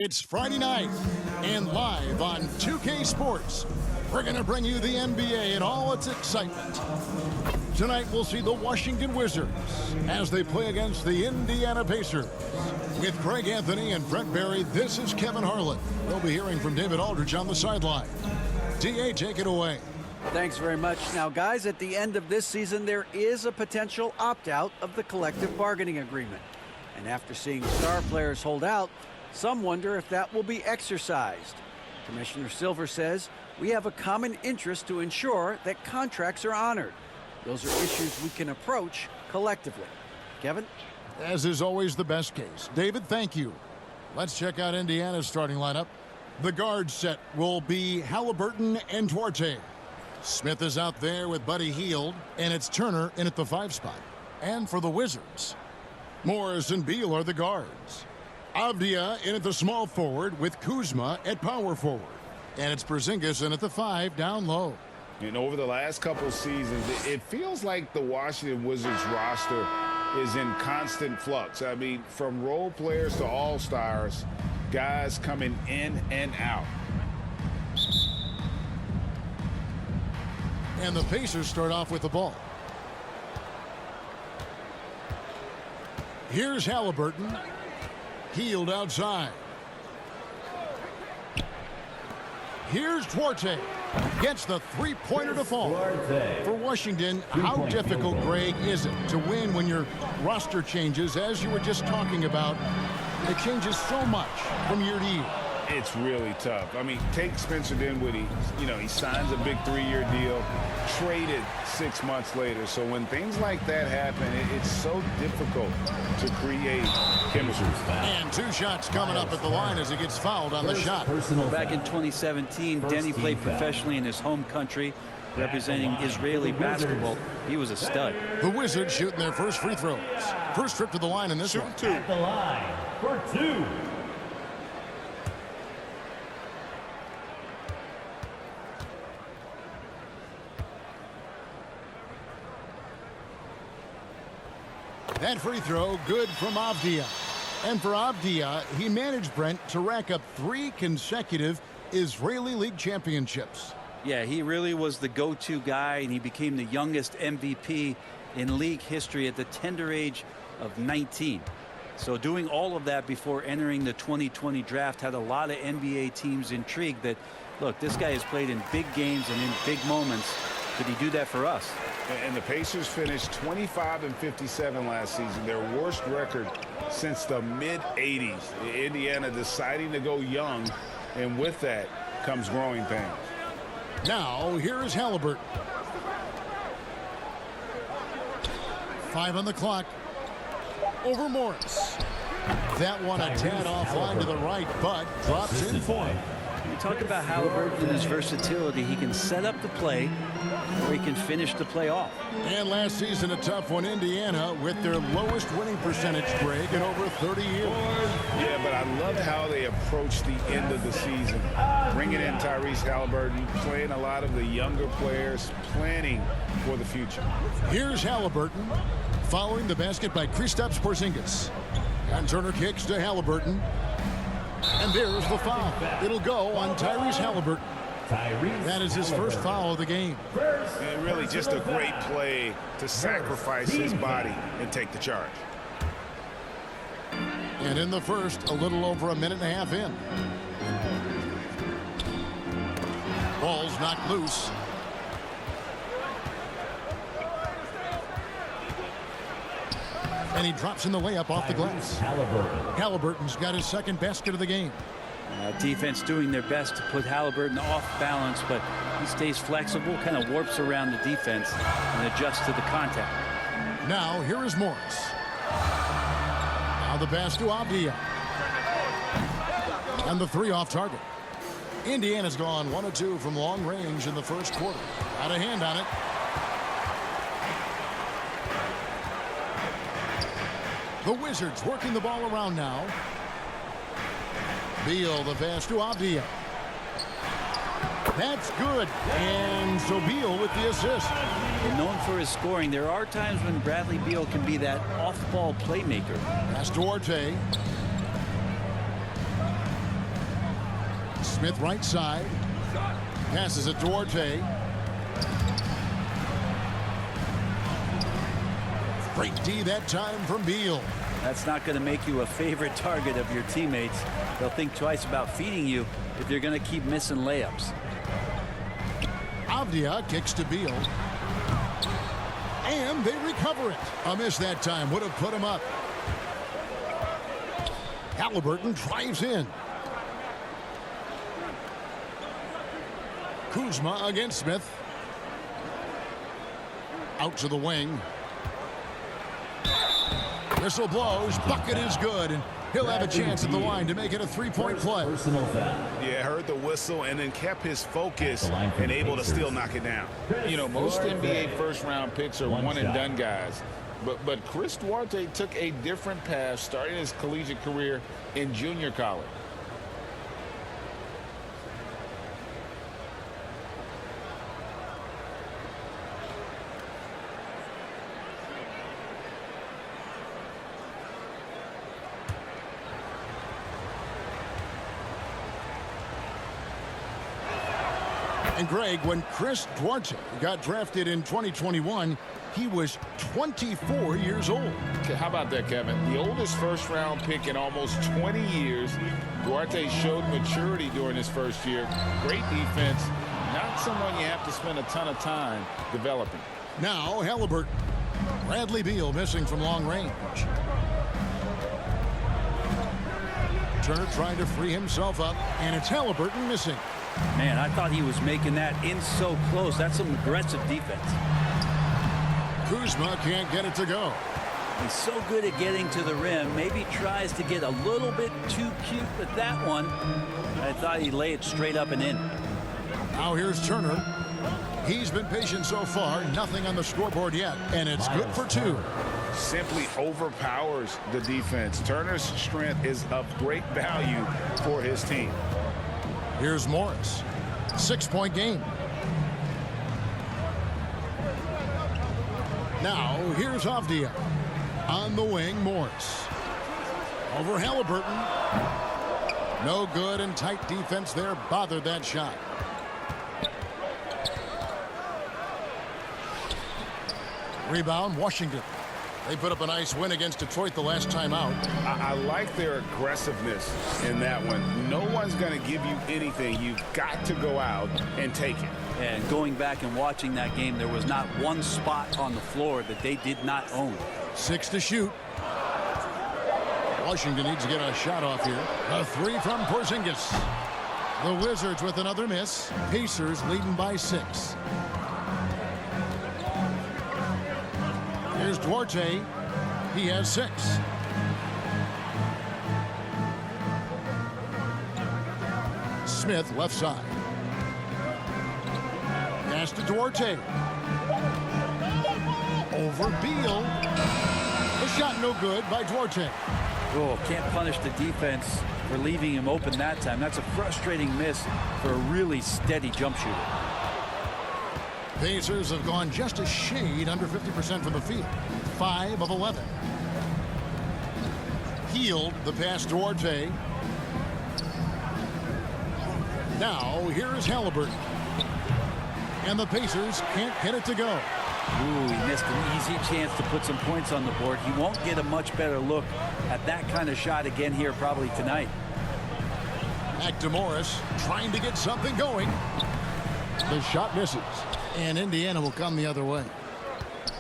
It's Friday night, and live on 2K Sports, we're going to bring you the NBA and all its excitement. Tonight, we'll see the Washington Wizards as they play against the Indiana Pacers. With Craig Anthony and Brent Barry, this is Kevin Harlan. We'll be hearing from David Aldridge on the sideline. DA, take it away. Thanks very much. Now, guys, at the end of this season, there is a potential opt-out of the collective bargaining agreement. And after seeing star players hold out, some wonder if that will be exercised. Commissioner Silver says we have a common interest to ensure that contracts are honored. Those are issues we can approach collectively. Kevin? As is always the best case. David, thank you. Let's check out Indiana's starting lineup. The guard set will be Halliburton and Duarte. Smith is out there with Buddy Hield, and it's Turner in at the 5 spot. And for the Wizards, Morris and Beal are the guards. Avdia in at the small forward with Kuzma at power forward. And it's Porzingis in at the 5 down low. And over the last couple seasons, it feels like the Washington Wizards roster is in constant flux. I mean, from role players to all-stars, guys coming in and out. And the Pacers start off with the ball. Here's Halliburton. Hield outside. Here's Duarte. Gets the three-pointer to fall. For Washington, how difficult, Greg, is it to win when your roster changes, as you were just talking about? It changes so much from year to year. It's really tough. I mean, take Spencer Dinwiddie. You know, he signs a big 3-year deal, traded 6 months later. So when things like that happen, it's so difficult to create chemistry. And 2 shots coming up at the line as he gets fouled on the shot. Back in 2017, Denny played professionally in his home country, representing Israeli basketball. He was a stud. The Wizards shooting their first free throws. First trip to the line in this one. At the line for 2. That free throw good from Avdia. And for Avdia, he managed, Brent, to rack up 3 consecutive Israeli League championships. Yeah, he really was the go-to guy, and he became the youngest MVP in league history at the tender age of 19. So doing all of that before entering the 2020 draft had a lot of NBA teams intrigued that, look, this guy has played in big games and in big moments. Could he do that for us? And the Pacers finished 25-57 last season, their worst record since the mid-'80s. Indiana deciding to go young, and with that comes growing pains. Now, here is Halliburton. 5 on the clock. Over Morris. That one a tad offline to the right, but drops in for him. You talk about Halliburton and his versatility. He can set up the play, or he can finish the play off. And last season, a tough one, Indiana, with their lowest winning percentage, Greg, in over 30 years. Yeah, but I loved how they approached the end of the season. Bringing in Tyrese Halliburton, playing a lot of the younger players, planning for the future. Here's Halliburton, following the basket by Kristaps Porzingis. And Turner kicks to Halliburton. And there's the foul. It'll go on Tyrese Halliburton. That is his first foul of the game. And really just a great play to sacrifice his body and take the charge. And in the first, a little over a minute and a half in. Ball's knocked loose. And he drops in the layup off the glass. Halliburton's got his second basket of the game. Defense doing their best to put Halliburton off balance, but he stays flexible, kind of warps around the defense and adjusts to the contact. Now, here is Morris. Now the pass to Avdia. And the 3 off target. Indiana's gone 1 of 2 from long range in the first quarter. Got a hand on it. The Wizards working the ball around now. Beal, the pass to Avdia. That's good. And so Beal with the assist. And known for his scoring, there are times when Bradley Beal can be that off-ball playmaker. That's Duarte. Smith right side. Passes it to Duarte. Great D that time from Beal. That's not going to make you a favorite target of your teammates. They'll think twice about feeding you if you're going to keep missing layups. Avdia kicks to Beal. And they recover it. A miss that time would have put him up. Halliburton drives in. Kuzma against Smith. Out to the wing. Whistle blows. Bucket is good. And he'll have a chance at the line to make it a three-point play. Yeah, heard the whistle and then kept his focus and able to still knock it down. You know, most NBA first-round picks are one-and-done guys. But Chris Duarte took a different path starting his collegiate career in junior college. And Greg, when Chris Duarte got drafted in 2021, he was 24 years old. Okay, how about that, Kevin? The oldest first-round pick in almost 20 years. Duarte showed maturity during his first year. Great defense. Not someone you have to spend a ton of time developing. Now Halliburton. Bradley Beal missing from long range. Turner trying to free himself up, and it's Halliburton missing. Man, I thought he was making that in so close. That's some aggressive defense. Kuzma can't get it to go. He's so good at getting to the rim. Maybe tries to get a little bit too cute with that one. I thought he'd lay it straight up and in. Now here's Turner. He's been patient so far. Nothing on the scoreboard yet, and it's good for two. Simply overpowers the defense. Turner's strength is of great value for his team. Here's Morris. 6-point game. Now here's Avdia. On the wing, Morris. Over Halliburton. No good, and tight defense there bothered that shot. Rebound, Washington. They put up a nice win against Detroit the last time out. I like their aggressiveness in that one. No one's going to give you anything. You've got to go out and take it. And going back and watching that game, there was not one spot on the floor that they did not own. 6 to shoot. Washington needs to get a shot off here. A 3 from Porzingis. The Wizards with another miss. Pacers leading by 6. Here's Duarte. He has 6. Smith left side. Pass to Duarte. Over Beal. The shot no good by Duarte. Oh, can't punish the defense for leaving him open that time. That's a frustrating miss for a really steady jump shooter. Pacers have gone just a shade under 50% from the field. 5 of 11. Healed the pass to Duarte. Now here is Halliburton. And the Pacers can't get it to go. Ooh, he missed an easy chance to put some points on the board. He won't get a much better look at that kind of shot again here probably tonight. Back to Morris, trying to get something going. The shot misses, and Indiana will come the other way.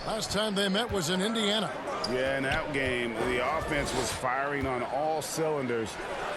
Last time they met was in Indiana. Yeah, in that game, the offense was firing on all cylinders,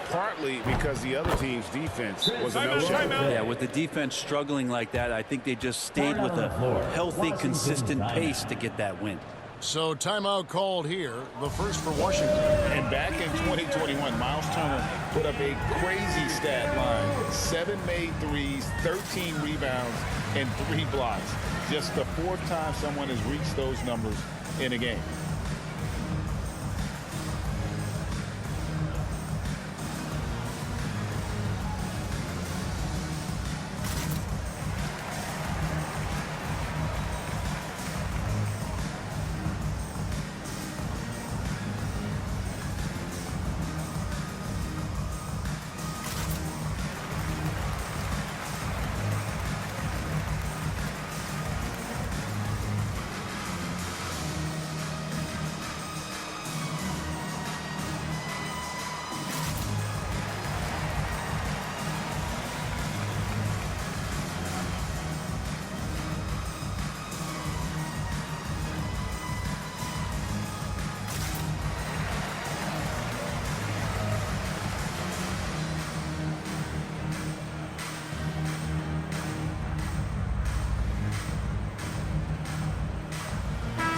partly because the other team's defense was a no-show. Yeah, with the defense struggling like that, I think they just stayed with a healthy, consistent pace to get that win. So timeout called here, the first for Washington. And back in 2021, Miles Turner put up a crazy stat line. 7 made threes, 13 rebounds, and 3 blocks. Just the 4th time someone has reached those numbers in a game.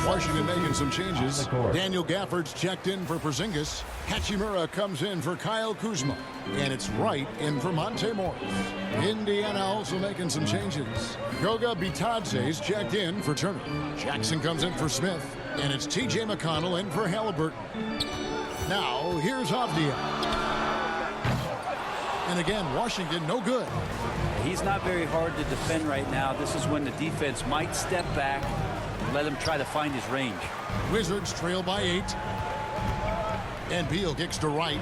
Washington making some changes. Daniel Gafford's checked in for Porzingis. Hachimura comes in for Kyle Kuzma. And it's Wright in for Monte Morris. Indiana also making some changes. Goga Bitadze's checked in for Turner. Jackson comes in for Smith. And it's T.J. McConnell in for Halliburton. Now, here's Avdia. And again, Washington no good. He's not very hard to defend right now. This is when the defense might step back and let him try to find his range. Wizards trail by 8. And Beal kicks to Wright.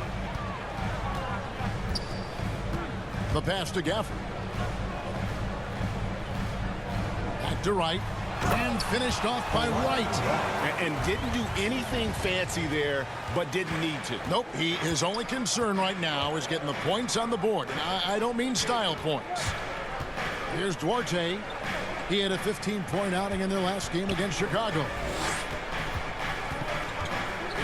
The pass to Gafford. Back to Wright. And finished off by Wright. And didn't do anything fancy there, but didn't need to. Nope, his only concern right now is getting the points on the board. And I don't mean style points. Here's Duarte. He had a 15-point outing in their last game against Chicago.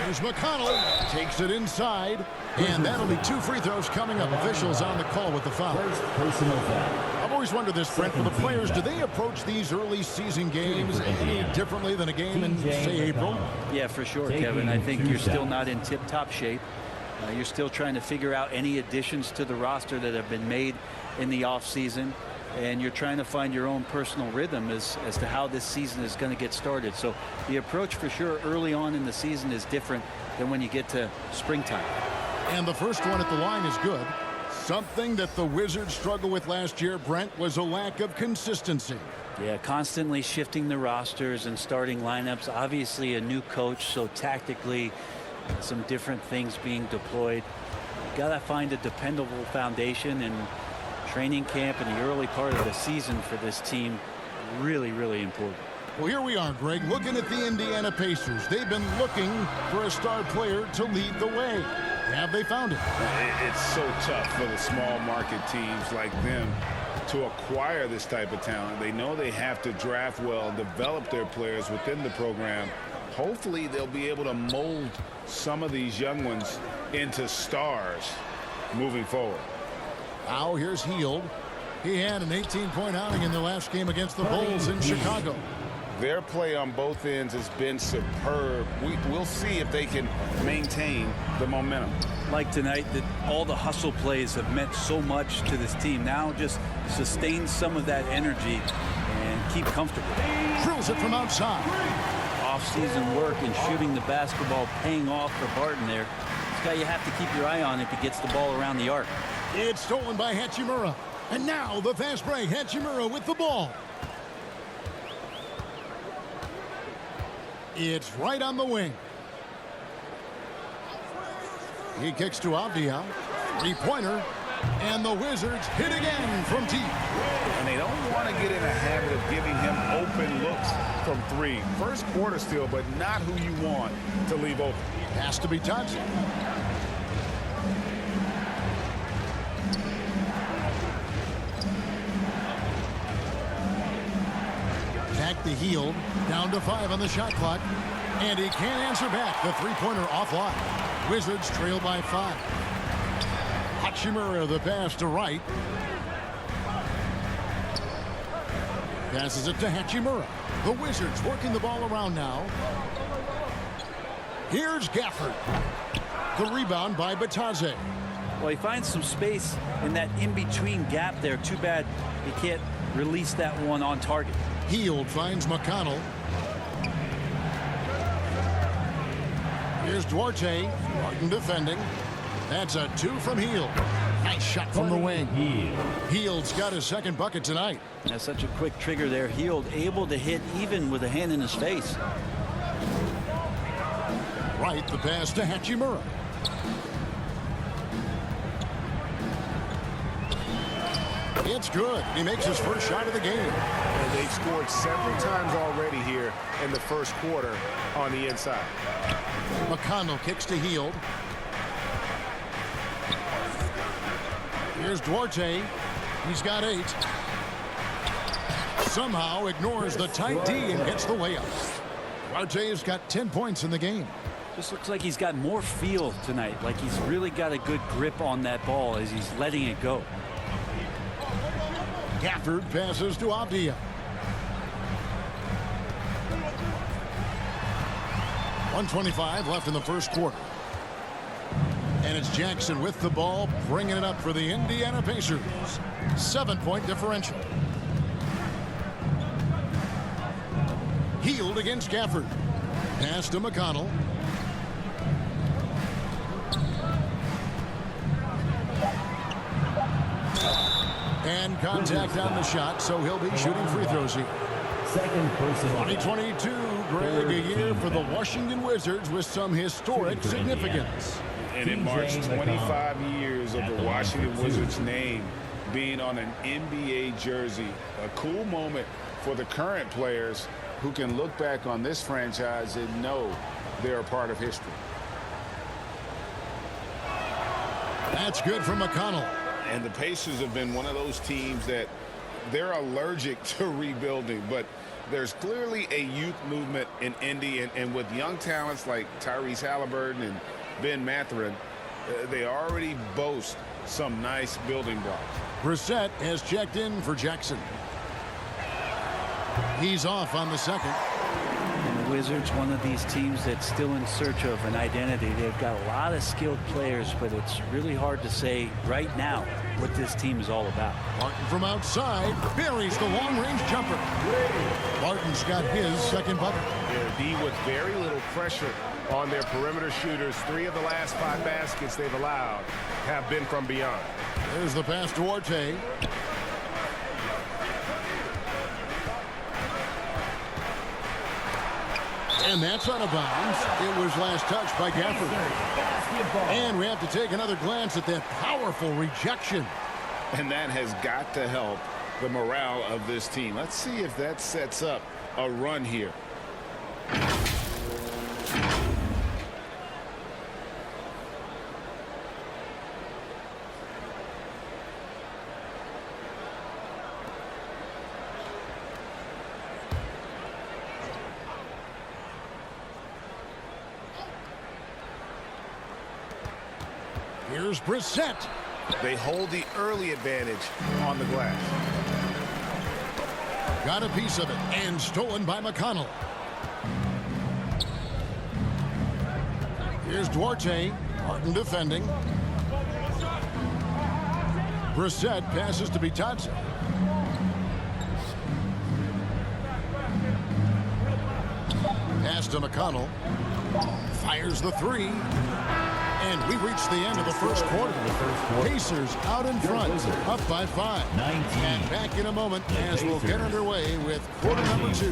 Here's McConnell. Takes it inside. And that'll be 2 free throws coming up. Officials on the call with the foul. I've always wondered this, Brent, for the players, do they approach these early season games any differently than a game in, say, April? Yeah, for sure, Kevin. I think you're still not in tip-top shape. You're still trying to figure out any additions to the roster that have been made in the offseason. And you're trying to find your own personal rhythm as to how this season is going to get started. So the approach for sure early on in the season is different than when you get to springtime. And the first one at the line is good. Something that the Wizards struggled with last year, Brent, was a lack of consistency. Yeah, constantly shifting the rosters and starting lineups. Obviously a new coach, so tactically some different things being deployed. Got to find a dependable foundation, and training camp in the early part of the season for this team really, really important. Well, here we are, Greg, looking at the Indiana Pacers. They've been looking for a star player to lead the way. Have they found it? It's so tough for the small market teams like them to acquire this type of talent. They know they have to draft well, develop their players within the program. Hopefully they'll be able to mold some of these young ones into stars moving forward. Now here's Hield. He had an 18-point outing in the last game against the Bulls in Chicago. Their play on both ends has been superb. We'll see if they can maintain the momentum. Like tonight, that all the hustle plays have meant so much to this team. Now just sustain some of that energy and keep comfortable. Drills it from outside. Off-season work and shooting the basketball paying off for Barton there. This guy you have to keep your eye on if he gets the ball around the arc. It's stolen by Hachimura. And now the fast break. Hachimura with the ball. It's right on the wing. He kicks to Avdia. 3-pointer. And the Wizards hit again from deep. And they don't want to get in a habit of giving him open looks from 3. First quarter still, but not who you want to leave open. Has to be touched. Back to Hield. Down to 5 on the shot clock. And he can't answer back. The 3-pointer offline. Wizards trail by 5. Hachimura the pass to Wright. Passes it to Hachimura. The Wizards working the ball around now. Here's Gafford. The rebound by Bitadze. Well, he finds some space in that in-between gap there. Too bad he can't release that one on target. Hield finds McConnell. Here's Duarte. Martin defending. That's a 2 from Hield. Nice shot from the wing. Hield's got his second bucket tonight. That's such a quick trigger there. Hield able to hit even with a hand in his face. Right, the pass to Hachimura. It's good. He makes his first shot of the game. And they've scored several times already here in the first quarter on the inside. McConnell kicks to Hield. Here's Duarte. He's got 8. Somehow ignores the tight D and gets the layup. Duarte's got 10 points in the game. Just looks like he's got more feel tonight. Like he's really got a good grip on that ball as he's letting it go. Gafford passes to Avdia. 1:25 left in the first quarter. And it's Jackson with the ball, bringing it up for the Indiana Pacers. 7-point differential. Healed against Gafford. Pass to McConnell. And contact on the shot, so he'll be shooting free throws here. Second personal. 2022, Greg, a year for the Washington Wizards with some historic significance. And it marks 25 years of the Washington Wizards name being on an NBA jersey. A cool moment for the current players who can look back on this franchise and know they're a part of history. That's good from McConnell. And the Pacers have been one of those teams that they're allergic to rebuilding, but there's clearly a youth movement in Indy, and with young talents like Tyrese Halliburton and Ben Mathurin, they already boast some nice building blocks. Brissett has checked in for Jackson. He's off on the second. And the Wizards, one of these teams that's still in search of an identity. They've got a lot of skilled players, but it's really hard to say right now what this team is all about. Martin from outside buries the long-range jumper. Martin's got his second bucket. Yeah, D with very little pressure on their perimeter shooters. 3 of the last 5 baskets they've allowed have been from beyond. There's the pass to Orte. And that's out of bounds. It was last touched by Gafford. And we have to take another glance at that powerful rejection. And that has got to help the morale of this team. Let's see if that sets up a run here. Here's Brissett. They hold the early advantage on the glass. Got a piece of it and stolen by McConnell. Here's Duarte. Martin defending. Brissett passes to Bitadze. Pass to McConnell. Fires the three. And we reach the end of the first quarter. Pacers out in front, up by 5. 19. And back in a moment as we'll get underway with quarter number 2.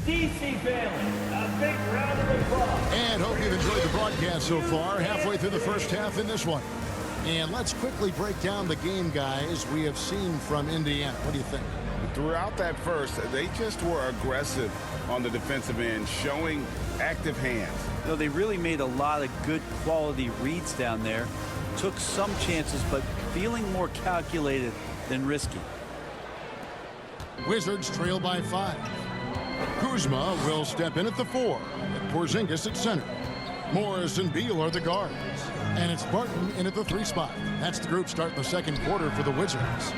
DC family, a big round of applause. And hope you've enjoyed the broadcast so far. Halfway through the first half in this one. And let's quickly break down the game, guys, we have seen from Indiana. What do you think? Throughout that first, they just were aggressive on the defensive end, showing active hands. You know, they really made a lot of good quality reads down there. Took some chances, but feeling more calculated than risky. Wizards trail by 5. Kuzma will step in at the 4. And Porzingis at center. Morris and Beal are the guards. And it's Barton in at the 3 spot. That's the group starting the second quarter for the Wizards.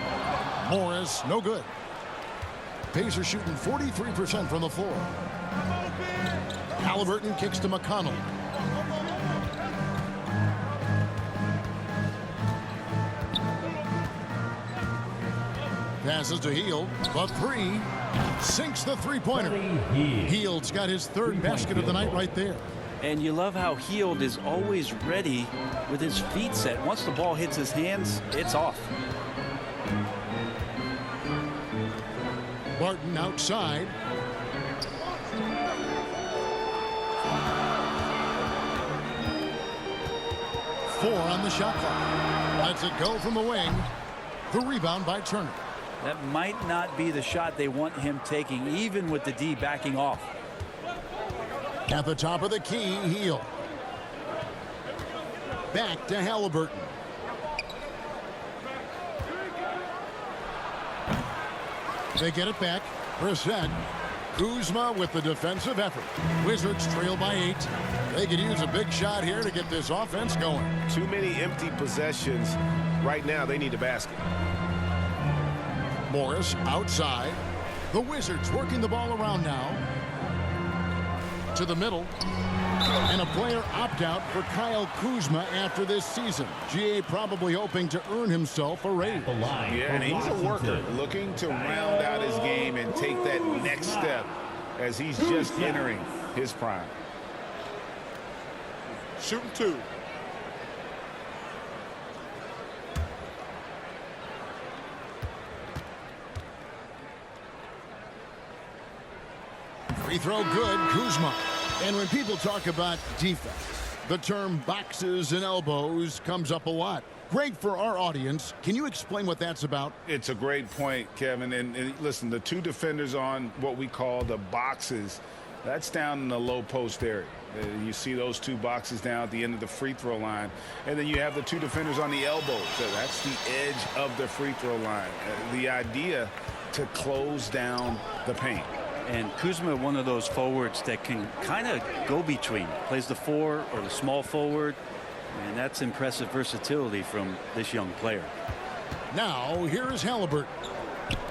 Morris, no good. Pacers shooting 43% from the floor. Halliburton kicks to McConnell. Passes to Hield. The 3. Sinks the three-pointer. Hield's got his 3rd basket of the night right there. And you love how Hield is always ready with his feet set. Once the ball hits his hands, it's off. Barton outside. Four on the shot clock. Lets it go from the wing. The rebound by Turner. That might not be the shot they want him taking, even with the D backing off. At the top of the key, Hield. Back to Halliburton. They get it back. Brissett. Kuzma with the defensive effort. Wizards trail by 8. They could use a big shot here to get this offense going. Too many empty possessions. Right now, they need a basket. Morris outside. The Wizards working the ball around now. To the middle. And a player opt-out for Kyle Kuzma after this season. GA probably hoping to earn himself a raise. Yeah, and he's a worker looking to round out his game and take that next step as he's just entering his prime. Shooting 2. Free throw good, Kuzma. And when people talk about defense, the term boxes and elbows comes up a lot. Great for our audience. Can you explain what that's about? It's a great point, Kevin. And listen, the 2 defenders on what we call the boxes, that's down in the low post area. You see those 2 boxes down at the end of the free throw line. And then you have the 2 defenders on the elbows. So that's the edge of the free throw line. The idea to close down the paint. And Kuzma, one of those forwards that can kind of go between. Plays the 4 or the small forward. And that's impressive versatility from this young player. Now, here is Halliburton.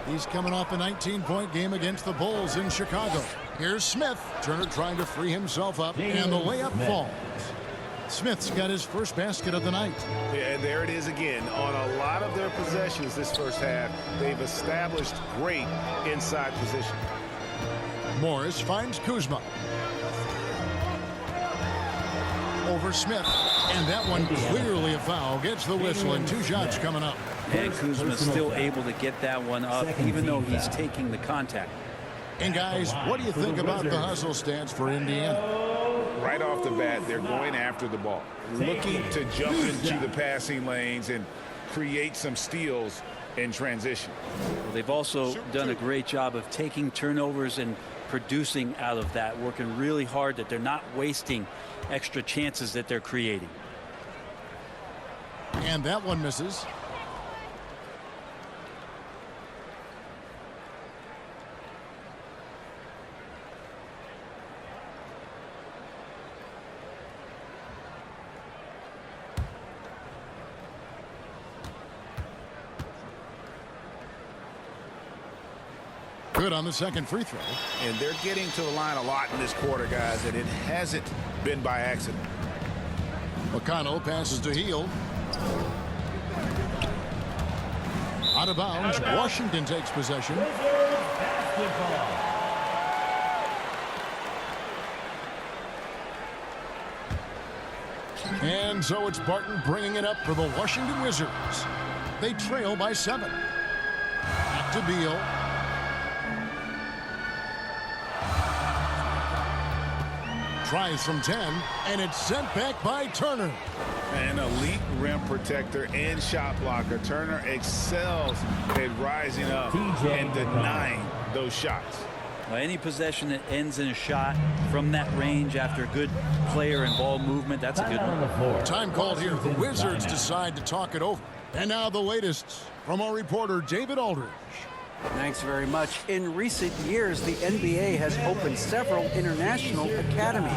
He's coming off a 19-point game against the Bulls in Chicago. Here's Smith. Turner trying to free himself up, and the layup falls. Smith's got his first basket of the night. Yeah, and there it is again. On a lot of their possessions this first half, they've established great inside position. Morris finds Kuzma. Over Smith. And that one clearly a foul. Gets the whistle, and 2 shots coming up. And Kuzma's still able to get that one up, even though he's taking the contact. And guys, what do you think about the hustle stance for Indiana? Right off the bat, they're going after the ball, looking to jump into the passing lanes and create some steals in transition. Well, they've also done a great job of taking turnovers and producing out of that, working really hard that they're not wasting extra chances that they're creating. And that one misses. Good on the second free throw. And they're getting to the line a lot in this quarter, guys, and it hasn't been by accident. McConnell passes to Heel. Out of bounds. Washington takes possession. And so it's Barton bringing it up for the Washington Wizards. They trail by 7. Back to Beal. Tries from 10, and it's sent back by Turner. An elite rim protector and shot blocker. Turner excels at rising up and denying those shots. Any possession that ends in a shot from that range after good player and ball movement, that's a good one. Time called here. The Wizards decide to talk it over. And now the latest from our reporter, David Aldridge. Thanks very much. In recent years, the NBA has opened several international academies.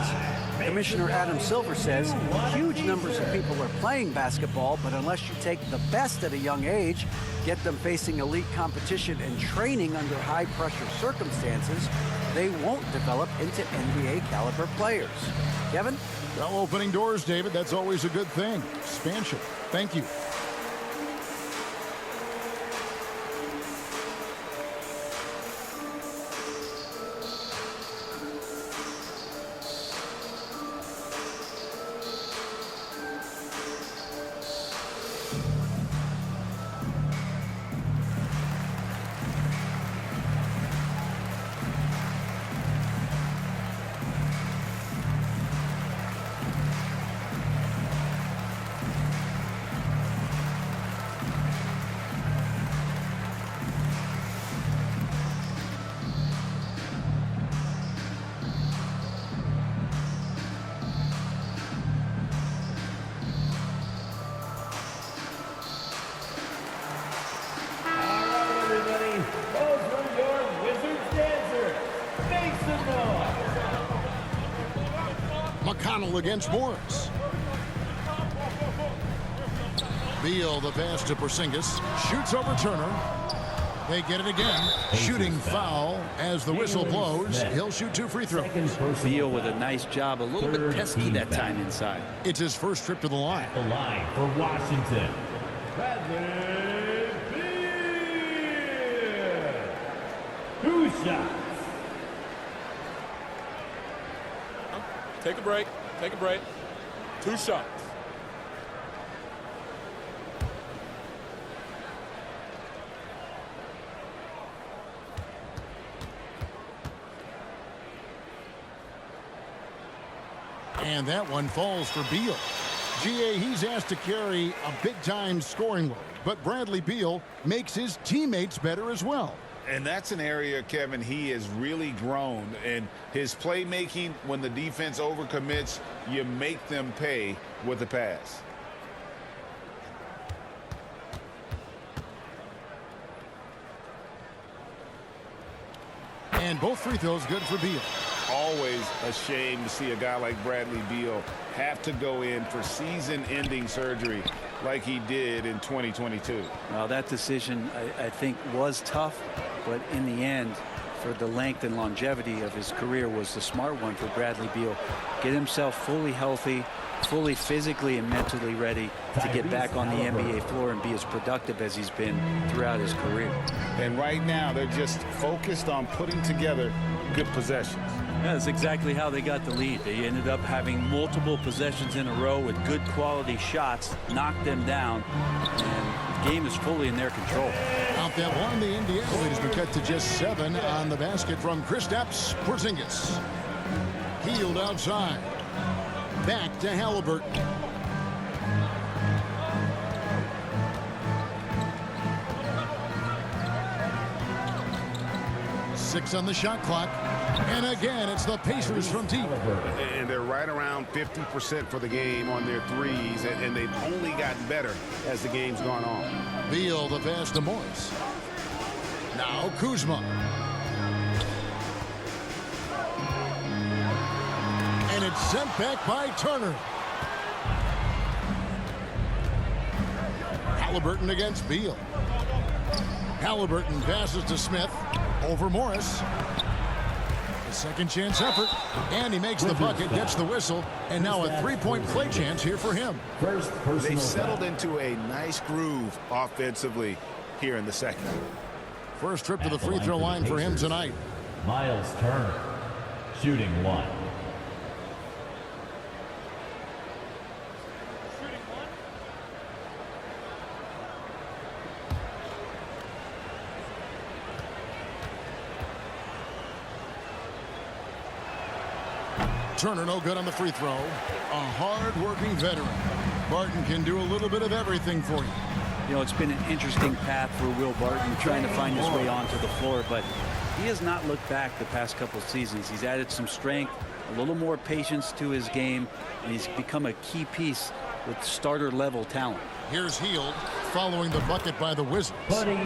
Commissioner Adam Silver says huge numbers of people are playing basketball, but unless you take the best at a young age, get them facing elite competition and training under high-pressure circumstances, they won't develop into NBA-caliber players. Kevin? Well, opening doors, David, that's always a good thing. Expansion. Thank you. McConnell against Morris. Beal, the pass to Porzingis. Shoots over Turner. They get it again. Shooting foul as the whistle blows. He'll shoot 2 free throws. Beal with a nice job. A little bit pesky that time inside. It's his first trip to the line. The line for Washington. Bradley Beal. 2 shots. Take a break. Take a break. 2 shots. And that one falls for Beal. GA, he's asked to carry a big-time scoring load, but Bradley Beal makes his teammates better as well. And that's an area, Kevin, he has really grown. And his playmaking, when the defense overcommits, you make them pay with the pass. And both free throws good for Beal. Always a shame to see a guy like Bradley Beal have to go in for season-ending surgery like he did in 2022. Well, that decision, I think, was tough, but in the end, for the length and longevity of his career, was the smart one for Bradley Beal. Get himself fully healthy, fully physically and mentally ready to get back on the NBA floor and be as productive as he's been throughout his career. And right now, they're just focused on putting together good possessions. Yeah, that's exactly how they got the lead. They ended up having multiple possessions in a row with good quality shots, knocked them down, and the game is fully in their control. Out that one, the Indiana lead has been cut to just 7 on the basket from Kristaps Porzingis. Healed outside. Back to Halliburton. Six on the shot clock. And again, it's the Pacers from deep. And they're right around 50% for the game on their threes, and they've only gotten better as the game's gone on. Beal, the pass to Morris. Now Kuzma. And it's sent back by Turner. Halliburton against Beal. Halliburton passes to Smith. Over Morris. A second chance effort. And he makes the bucket, gets the whistle, and now a 3-point play chance here for him. They settled into a nice groove offensively here in the second. First trip to the free throw line for him tonight. Miles Turner, shooting 1. Turner no good on the free throw. A hard-working veteran. Barton can do a little bit of everything for you. You know, it's been an interesting path for Will Barton trying to find his way onto the floor, but he has not looked back the past couple of seasons. He's added some strength, a little more patience to his game, and he's become a key piece with starter-level talent. Here's Hield following the bucket by the Wizards.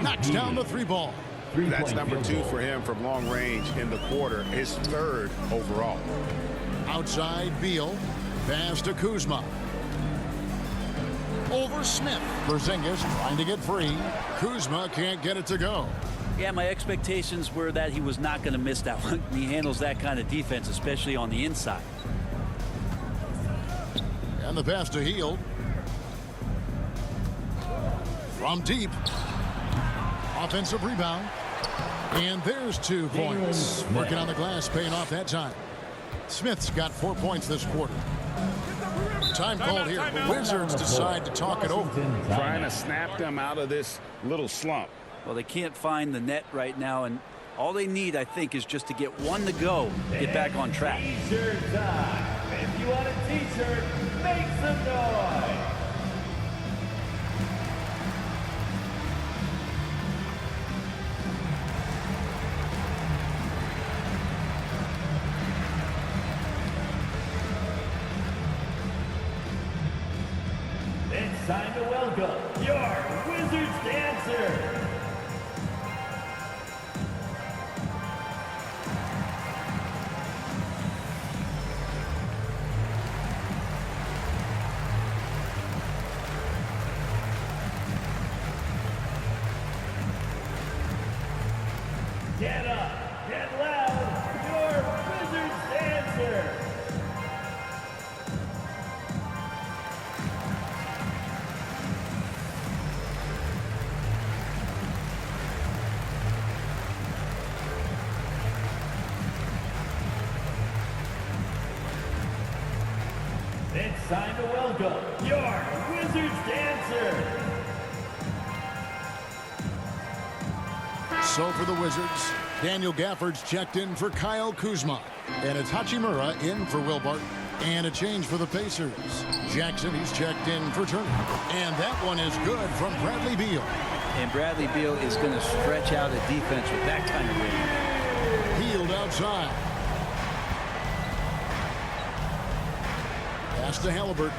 Knocks down the 3-ball. That's number 2 for him from long range in the quarter, his 3rd overall. Outside Beal. Pass to Kuzma. Over Smith. Porzingis trying to get free. Kuzma can't get it to go. Yeah, my expectations were that he was not going to miss that one. He handles that kind of defense, especially on the inside. And the pass to Hield. From deep. Offensive rebound. And there's 2 points. Working on the glass, paying off that time. Smith's got 4 points this quarter. Time called here. The Wizards decide to talk it over. Trying to snap them out of this little slump. Well, they can't find the net right now, and all they need, I think, is just to get one to go, get back on track. T-shirt time. If you want a T-shirt, make some noise. It's time to welcome your Wizards dancer. It's time to welcome your Wizards dancer. So for the Wizards, Daniel Gafford's checked in for Kyle Kuzma. And it's Hachimura in for Will Barton. And a change for the Pacers. Jackson, he's checked in for Turner. And that one is good from Bradley Beal. And Bradley Beal is going to stretch out a defense with that kind of range. Healed outside. Pass to Halliburton.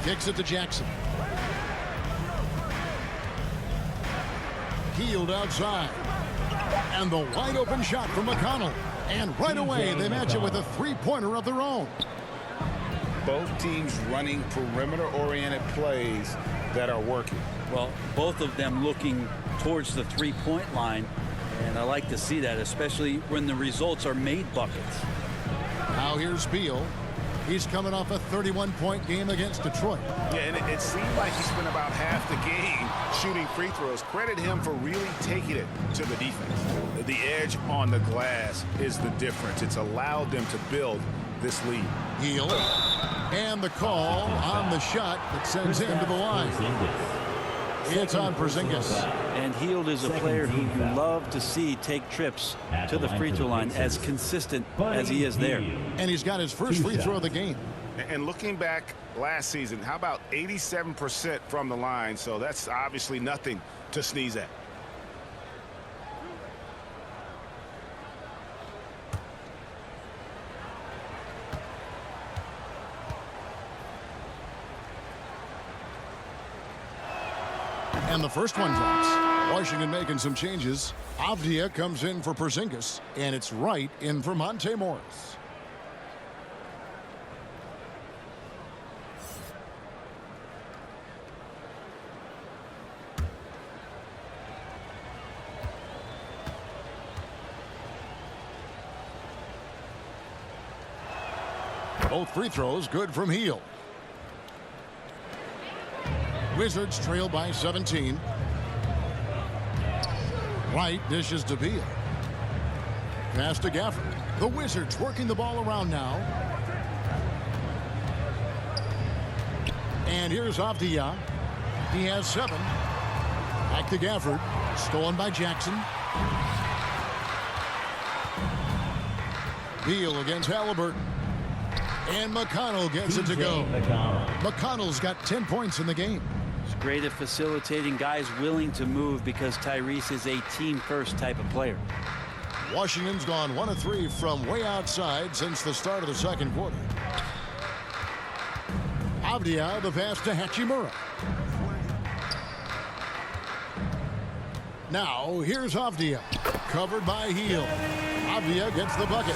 Kicks it to Jackson. Healed outside. And the wide open shot from McConnell. And right away they match it with a three-pointer of their own. Both teams running perimeter-oriented plays that are working. Well, both of them looking towards the three-point line. And I like to see that, especially when the results are made buckets. Now here's Beal. He's coming off a 31-point game against Detroit. Yeah, and it seemed like he spent about half the game shooting free throws. Credit him for really taking it to the defense. The edge on the glass is the difference. It's allowed them to build this lead. Heel. And the call on the shot that sends him to the line. It's on Porzingis. And Hield is a player who you love to see take trips to the free throw line, as consistent as he is there. And he's got his first free throw of the game. And looking back last season, how about 87% from the line? So that's obviously nothing to sneeze at. And the first one drops. Washington making some changes. Avdia comes in for Porzingis, and it's Wright in for Monte Morris. Both free throws good from Hield. Wizards trail by 17. Wright dishes to Beal. Pass to Gafford. The Wizards working the ball around now. And here's Avdia. He has 7. Back to Gafford. Stolen by Jackson. Beal against Halliburton. And McConnell gets it to go. McConnell's got 10 points in the game. He's great at facilitating guys willing to move, because Tyrese is a team-first type of player. Washington's gone 1 of 3 from way outside since the start of the second quarter. Avdia, the pass to Hachimura. Now here's Avdia, covered by Hield. Avdia gets the bucket.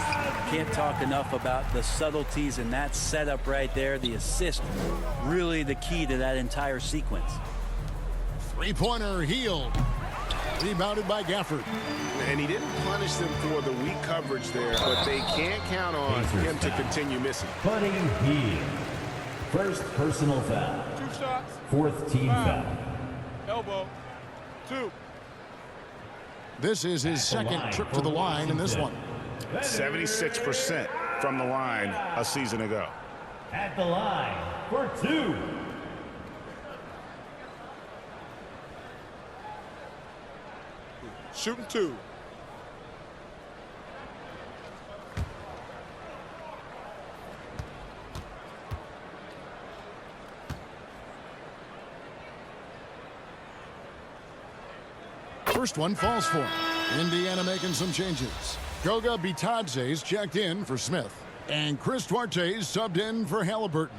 Can't talk enough about the subtleties in that setup right there. The assist, really the key to that entire sequence. Three-pointer, Hield. Rebounded by Gafford. And he didn't punish them for the weak coverage there, but they can't count on him to continue missing. Buddy Hield. First personal foul. 2 shots. 4th team foul. Elbow. 2. This is his second trip to the line in this one. 76% from the line a season ago. At the line for 2. Shooting 2. First one falls for him. Indiana making some changes. Goga Bitadze's checked in for Smith. And Chris Duarte's subbed in for Halliburton.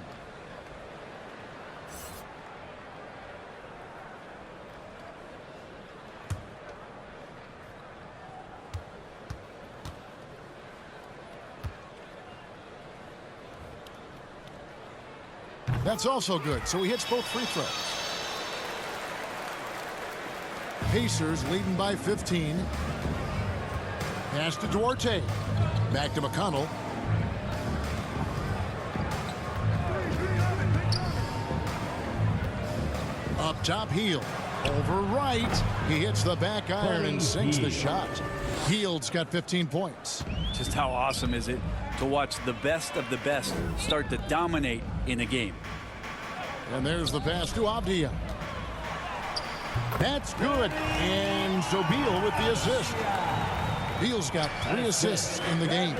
That's also good, so he hits both free throws. Pacers leading by 15. Pass to Duarte. Back to McConnell. Up top, Hield. Over right. He hits the back iron and sinks the shot. Hield's got 15 points. Just how awesome is it to watch the best of the best start to dominate in a game. And there's the pass to Avdia. That's good. And so Beal with the assist. Beal's got 3 assists in the game.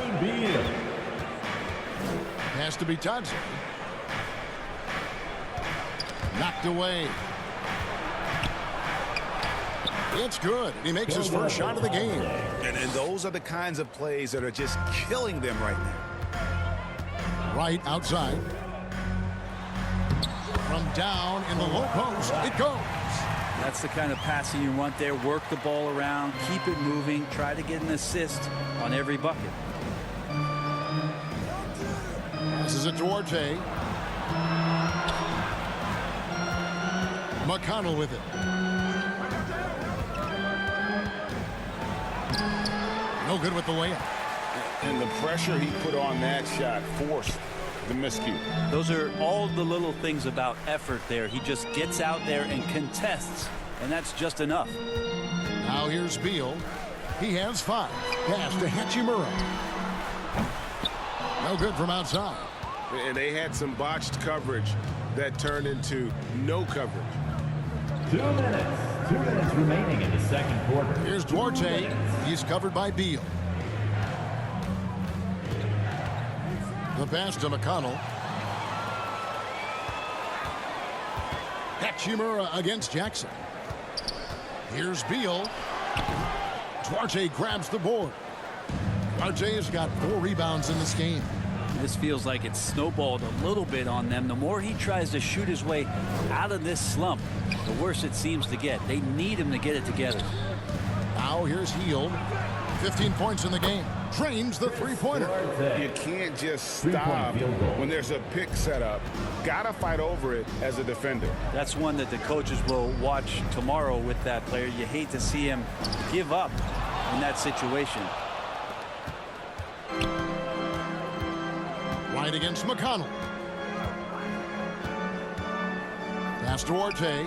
Has to be Tadze. Knocked away. It's good. He makes his first shot of the game. And those are the kinds of plays that are just killing them right now. Right outside. From down in the low post, it goes. That's the kind of passing you want there. Work the ball around, keep it moving, try to get an assist on every bucket. Passes it to Orte. McConnell with it. No good with the layup. And the pressure he put on that shot forced the miscue. Those are all the little things about effort there. He just gets out there and contests, and that's just enough. Now here's Beal. He has 5. Pass to Hachimura. No good from outside. And they had some botched coverage that turned into no coverage. 2 minutes. 2 minutes remaining in the second quarter. Here's Duarte. He's covered by Beal. The pass to McConnell. Hachimura against Jackson. Here's Beal. Duarte grabs the board. Duarte has got 4 rebounds in this game. This feels like it's snowballed a little bit on them. The more he tries to shoot his way out of this slump, the worse it seems to get. They need him to get it together. Now here's Hield. 15 points in the game. Drains the three-pointer. You can't just stop when there's a pick set up. Gotta fight over it as a defender. That's one that the coaches will watch tomorrow with that player. You hate to see him give up in that situation. Right against McConnell. Pass to Orte.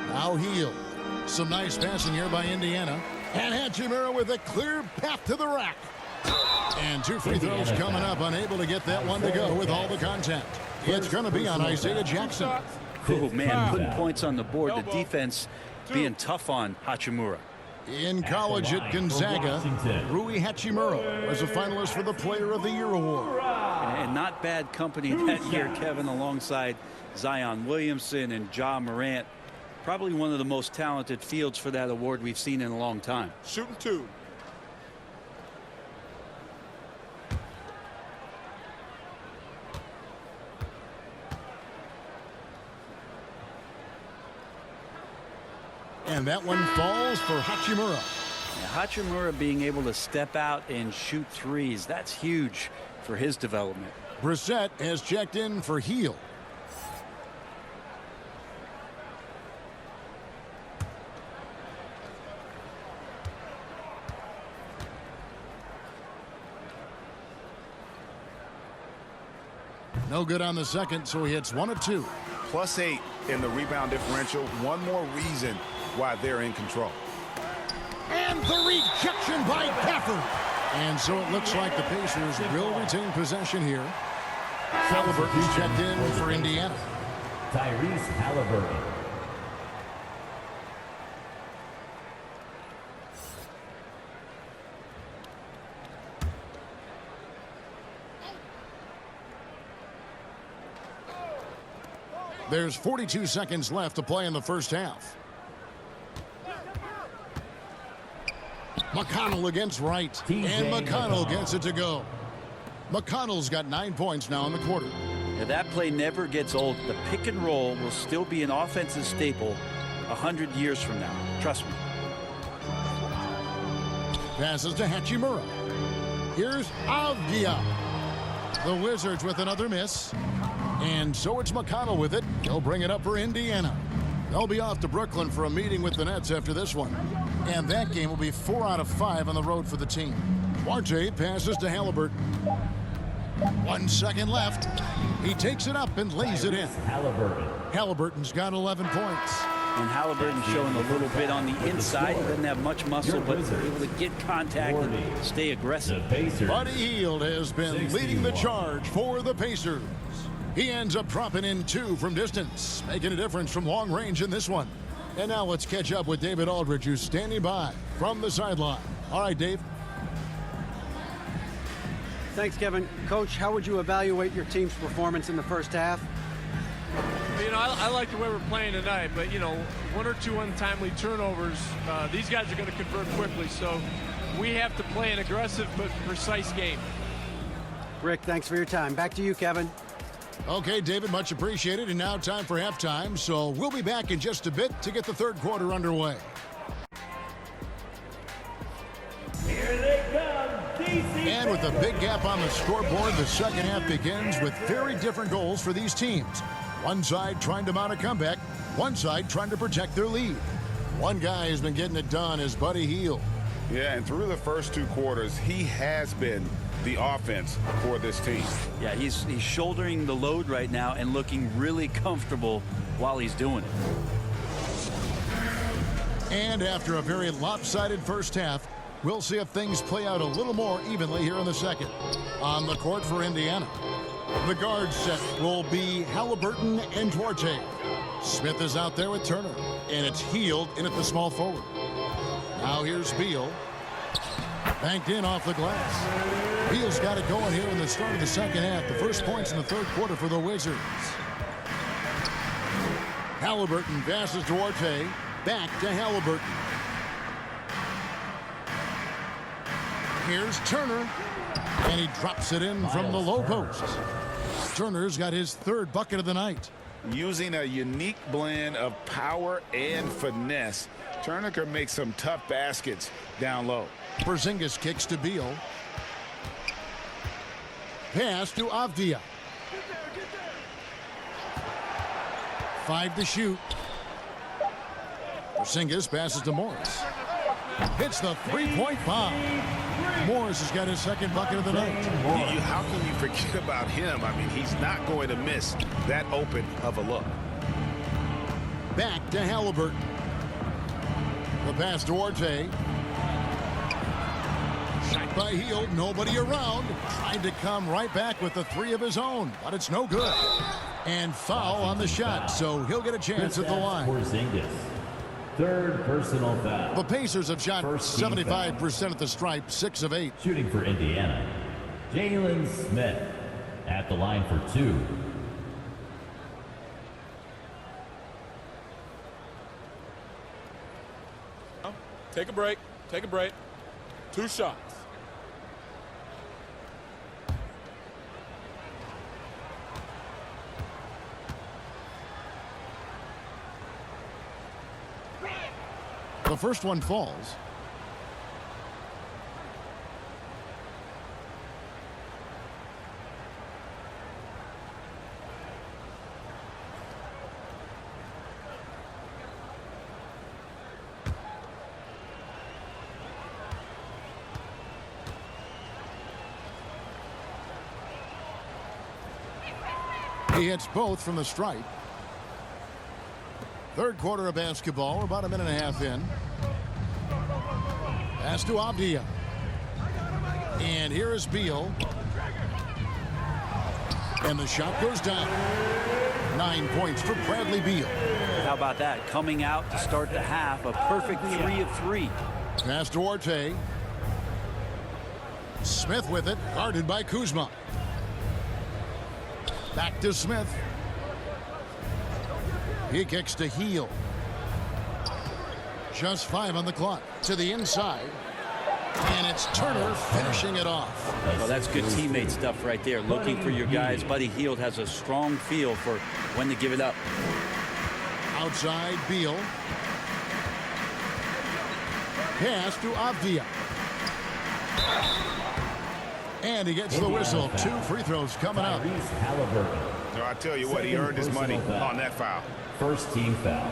Now Hield. Some nice passing here by Indiana. And Hachimura with a clear path to the rack. And 2 free throws coming up. Unable to get that one to go with all the contact. It's going to be on Isaiah Jackson. Oh, man, putting points on the board. The defense being tough on Hachimura. In college at Gonzaga, Rui Hachimura was a finalist for the Player of the Year award. And not bad company that year, Kevin, alongside Zion Williamson and Ja Morant. Probably one of the most talented fields for that award we've seen in a long time. Shooting 2. And that one falls for Hachimura. Hachimura being able to step out and shoot threes, that's huge for his development. Brissett has checked in for Hield. No good on the second, so he hits 1 of 2. +8 in the rebound differential. One more reason why they're in control. And the rejection by Gafford. And so it looks like the Pacers will retain possession here. Halliburton's checked in for Indiana. Tyrese Halliburton. There's 42 seconds left to play in the first half. McConnell against Wright. And McConnell gets it to go. McConnell's got 9 points now in the quarter. Now, that play never gets old. The pick and roll will still be an offensive staple 100 years from now. Trust me. Passes to Hachimura. Here's Avdia. The Wizards with another miss. And so it's McConnell with it. He'll bring it up for Indiana. They'll be off to Brooklyn for a meeting with the Nets after this one. And that game will be 4 out of 5 on the road for the team. Duarte passes to Halliburton. 1 second left. He takes it up and lays it in. Halliburton. Halliburton's got 11 points. And Halliburton showing a little bit on the inside. He doesn't have much muscle, but able to get contact and stay aggressive. Buddy Hield has been leading the charge for the Pacers. He ends up dropping in 2 from distance, making a difference from long range in this one. And now let's catch up with David Aldridge, who's standing by from the sideline. All right, Dave. Thanks, Kevin. Coach, how would you evaluate your team's performance in the first half? You know, I like the way we're playing tonight, but, you know, 1 or 2 untimely turnovers, these guys are going to convert quickly, so we have to play an aggressive but precise game. Rick, thanks for your time. Back to you, Kevin. Okay, David, much appreciated. And now time for halftime, so we'll be back in just a bit to get the third quarter underway. Here they come, DC. And with a big gap on the scoreboard, the second half begins with very different goals for these teams. One side trying to mount a comeback, one side trying to protect their lead. One guy has been getting it done is Buddy Hield. Yeah, and through the first 2 quarters, he has been the offense for this team. Yeah, he's shouldering the load right now and looking really comfortable while he's doing it. And after a very lopsided first half, we'll see if things play out a little more evenly here in the second. On the court for Indiana, the guard set will be Halliburton and Duarte. Smith is out there with Turner, and it's Hield in at the small forward. Now here's Beal. Banked in off the glass. Beal's got it going here in the start of the second half. The first points in the third quarter for the Wizards. Halliburton passes Duarte. Back to Halliburton. Here's Turner. And he drops it in from the low post. Turner's got his 3rd bucket of the night. Using a unique blend of power and finesse, Turner can make some tough baskets down low. Porzingis kicks to Beal. Pass to Avdia. 5 to shoot. Porzingis passes to Morris. Hits the 3-point bomb. Morris has got his 2nd bucket of the night. How can you forget about him? I mean, he's not going to miss that open of a look. Back to Halliburton. The pass to Duarte. Shot by Hield, nobody around. Trying to come right back with the 3 of his own, but it's no good. And foul on the shot, so he'll get a chance at the line. Porzingis. 3rd personal foul. The Pacers have shot 75% at the stripe, 6 of 8. Shooting for Indiana, Jalen Smith at the line for 2. Take a break. Take a break. 2 shots. The first one falls. He hits both from the stripe. Third quarter of basketball. We're about a minute and a half in. Pass to Avdia. And here is Beal. And the shot goes down. 9 points for Bradley Beal. How about that? Coming out to start the half, a perfect 3 of 3. Pass to Duarte. Smith with it, guarded by Kuzma. Back to Smith. He kicks to Hield. Just 5 on the clock. To the inside. And it's Turner finishing it off. Well, that's good teammate stuff right there. Looking for your guys. Buddy Hield has a strong feel for when to give it up. Outside Beal. Pass to Avdia. And he gets the whistle. 2 free throws coming up. No, I tell you what, he earned his money on that foul. First team foul.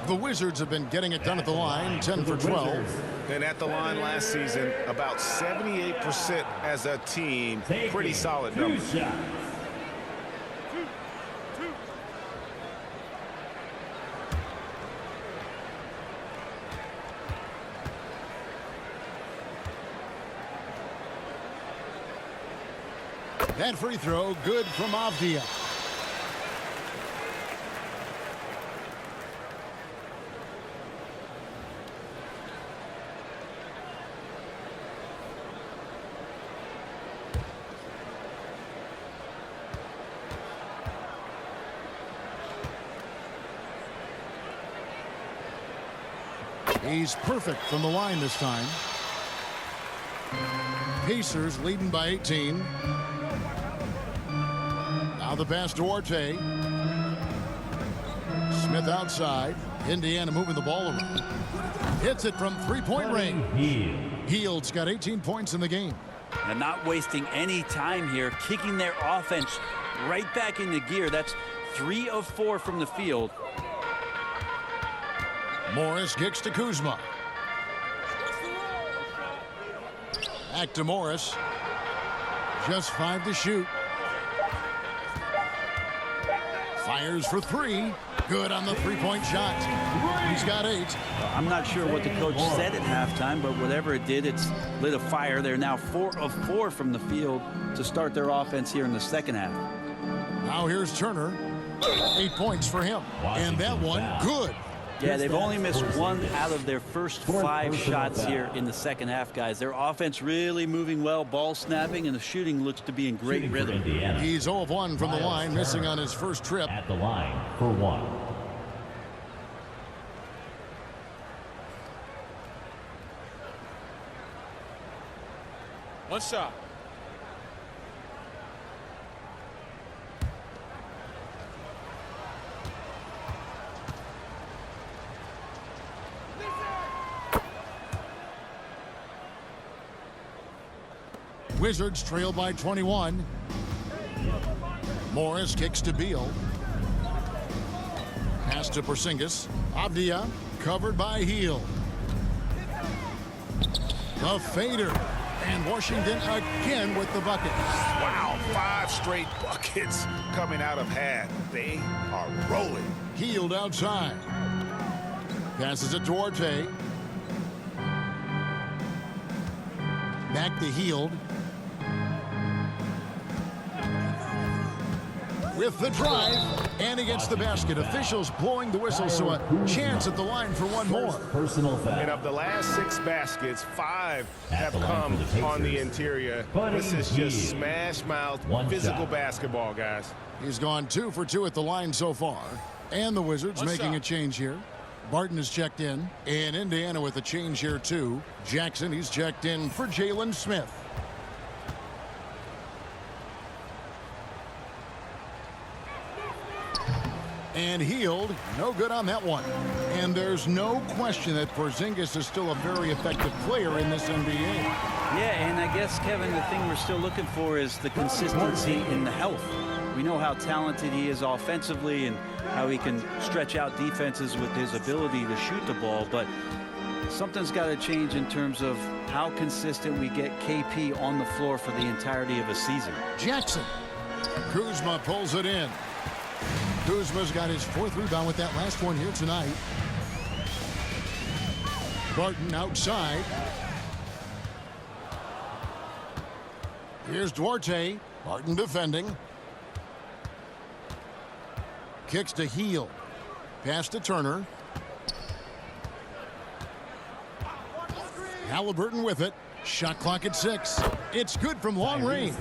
The Wizards have been getting it done at the line, 10 for 12. And at the line last season, about 78% as a team. Pretty solid number. That free throw good from Avdia. He's perfect from the line this time. Pacers leading by 18. Now the pass to Duarte. Smith outside. Indiana moving the ball around. Hits it from three-point range. Hield's got 18 points in the game. And not wasting any time here, kicking their offense right back into gear. That's 3 of 4 from the field. Morris kicks to Kuzma. Back to Morris. Just 5 to shoot. Fires for 3. Good on the three-point shot. He's got 8. I'm not sure what the coach said at halftime, but whatever it did, it's lit a fire. They're now 4 of 4 from the field to start their offense here in the second half. Now here's Turner. 8 points for him. And that one, good. Yeah, they've only missed 1 out of their first 5 shots here in the second half, guys. Their offense really moving well, ball snapping, and the shooting looks to be in great rhythm. He's 0 of 1 from the line, missing on his first trip. At the line for 1. One shot. Wizards trail by 21. Morris kicks to Beal. Pass to Porzingis. Avdia covered by Hield. The fader. And Washington again with the bucket. Wow, 5 straight buckets coming out of half. They are rolling. Hield outside. Passes it to Duarte. Back to Hield. With the drive, and he gets the basket. Officials blowing the whistle, so a chance at the line for one more. Personal foul. And of the last 6 baskets, 5 have come on the interior. This is just smash-mouth physical basketball, guys. He's gone 2 for 2 at the line so far. And the Wizards One making shot. a change here. Barton is checked in. And Indiana with a change here, too. Jackson, he's checked in for Jalen Smith. And Hield, no good on that one. And there's no question that Porzingis is still a very effective player in this NBA. Yeah, and I guess, Kevin, the thing we're still looking for is the consistency in the health. We know how talented he is offensively and how he can stretch out defenses with his ability to shoot the ball, but something's got to change in terms of how consistent we get KP on the floor for the entirety of a season. Jackson. Kuzma pulls it in. Kuzma's got his 4th rebound with that last one here tonight. Barton outside. Here's Duarte. Barton defending. Kicks to Hield. Pass to Turner. Halliburton with it. Shot clock at 6. It's good from long range.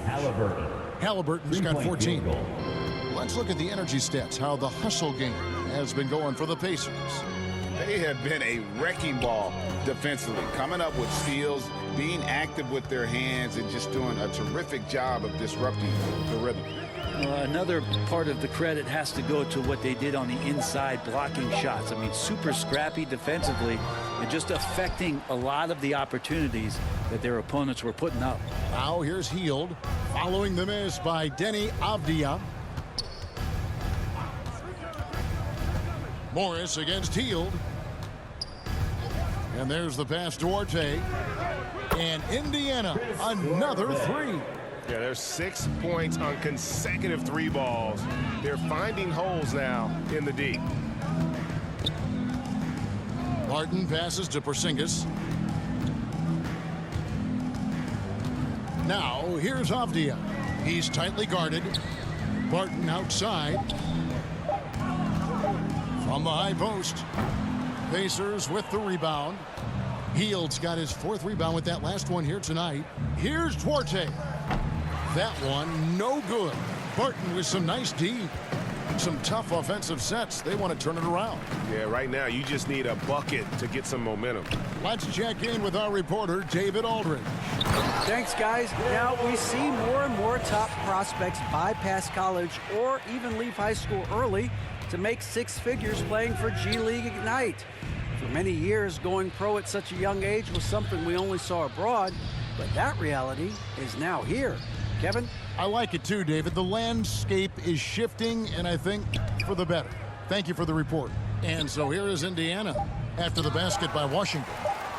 Halliburton's got 14. Let's look at the energy stats, how the hustle game has been going for the Pacers. They have been a wrecking ball defensively, coming up with steals, being active with their hands, and just doing a terrific job of disrupting the rhythm. Another part of the credit has to go to what they did on the inside, blocking shots. I mean, super scrappy defensively and just affecting a lot of the opportunities that their opponents were putting up. Now here's Hield, following the miss by Denny Avdia. Morris against Hield. And there's the pass to Duarte. And Indiana, another 3. Yeah, there's 6 points on consecutive 3 balls. They're finding holes now in the D. Barton passes to Porzingis. Now here's Avdia. He's tightly guarded. Barton outside. From the high post. Pacers with the rebound. Hield's got his 4th rebound with that last one here tonight. Here's Duarte. That one, no good. Barton with some nice D. Some tough offensive sets. They want to turn it around. Yeah, right now you just need a bucket to get some momentum. Let's check in with our reporter, David Aldridge. Thanks, guys. Now we see more and more top prospects bypass college or even leave high school early to make 6 figures playing for G League Ignite. For many years, going pro at such a young age was something we only saw abroad, but that reality is now here. Kevin? I like it too, David. The landscape is shifting, and I think for the better. Thank you for the report. And so here is Indiana after the basket by Washington.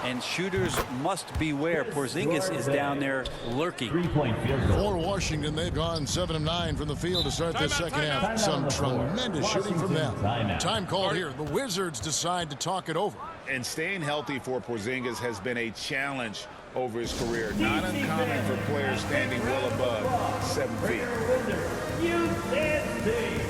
And shooters must beware. Porzingis is down there lurking. 3-point field goal. For Washington, they've gone 7 of 9 from the field to start this second half. Some tremendous shooting from them. Time called here. The Wizards decide to talk it over. And staying healthy for Porzingis has been a challenge over his career. Not uncommon for players standing well above 7 feet. You can't see.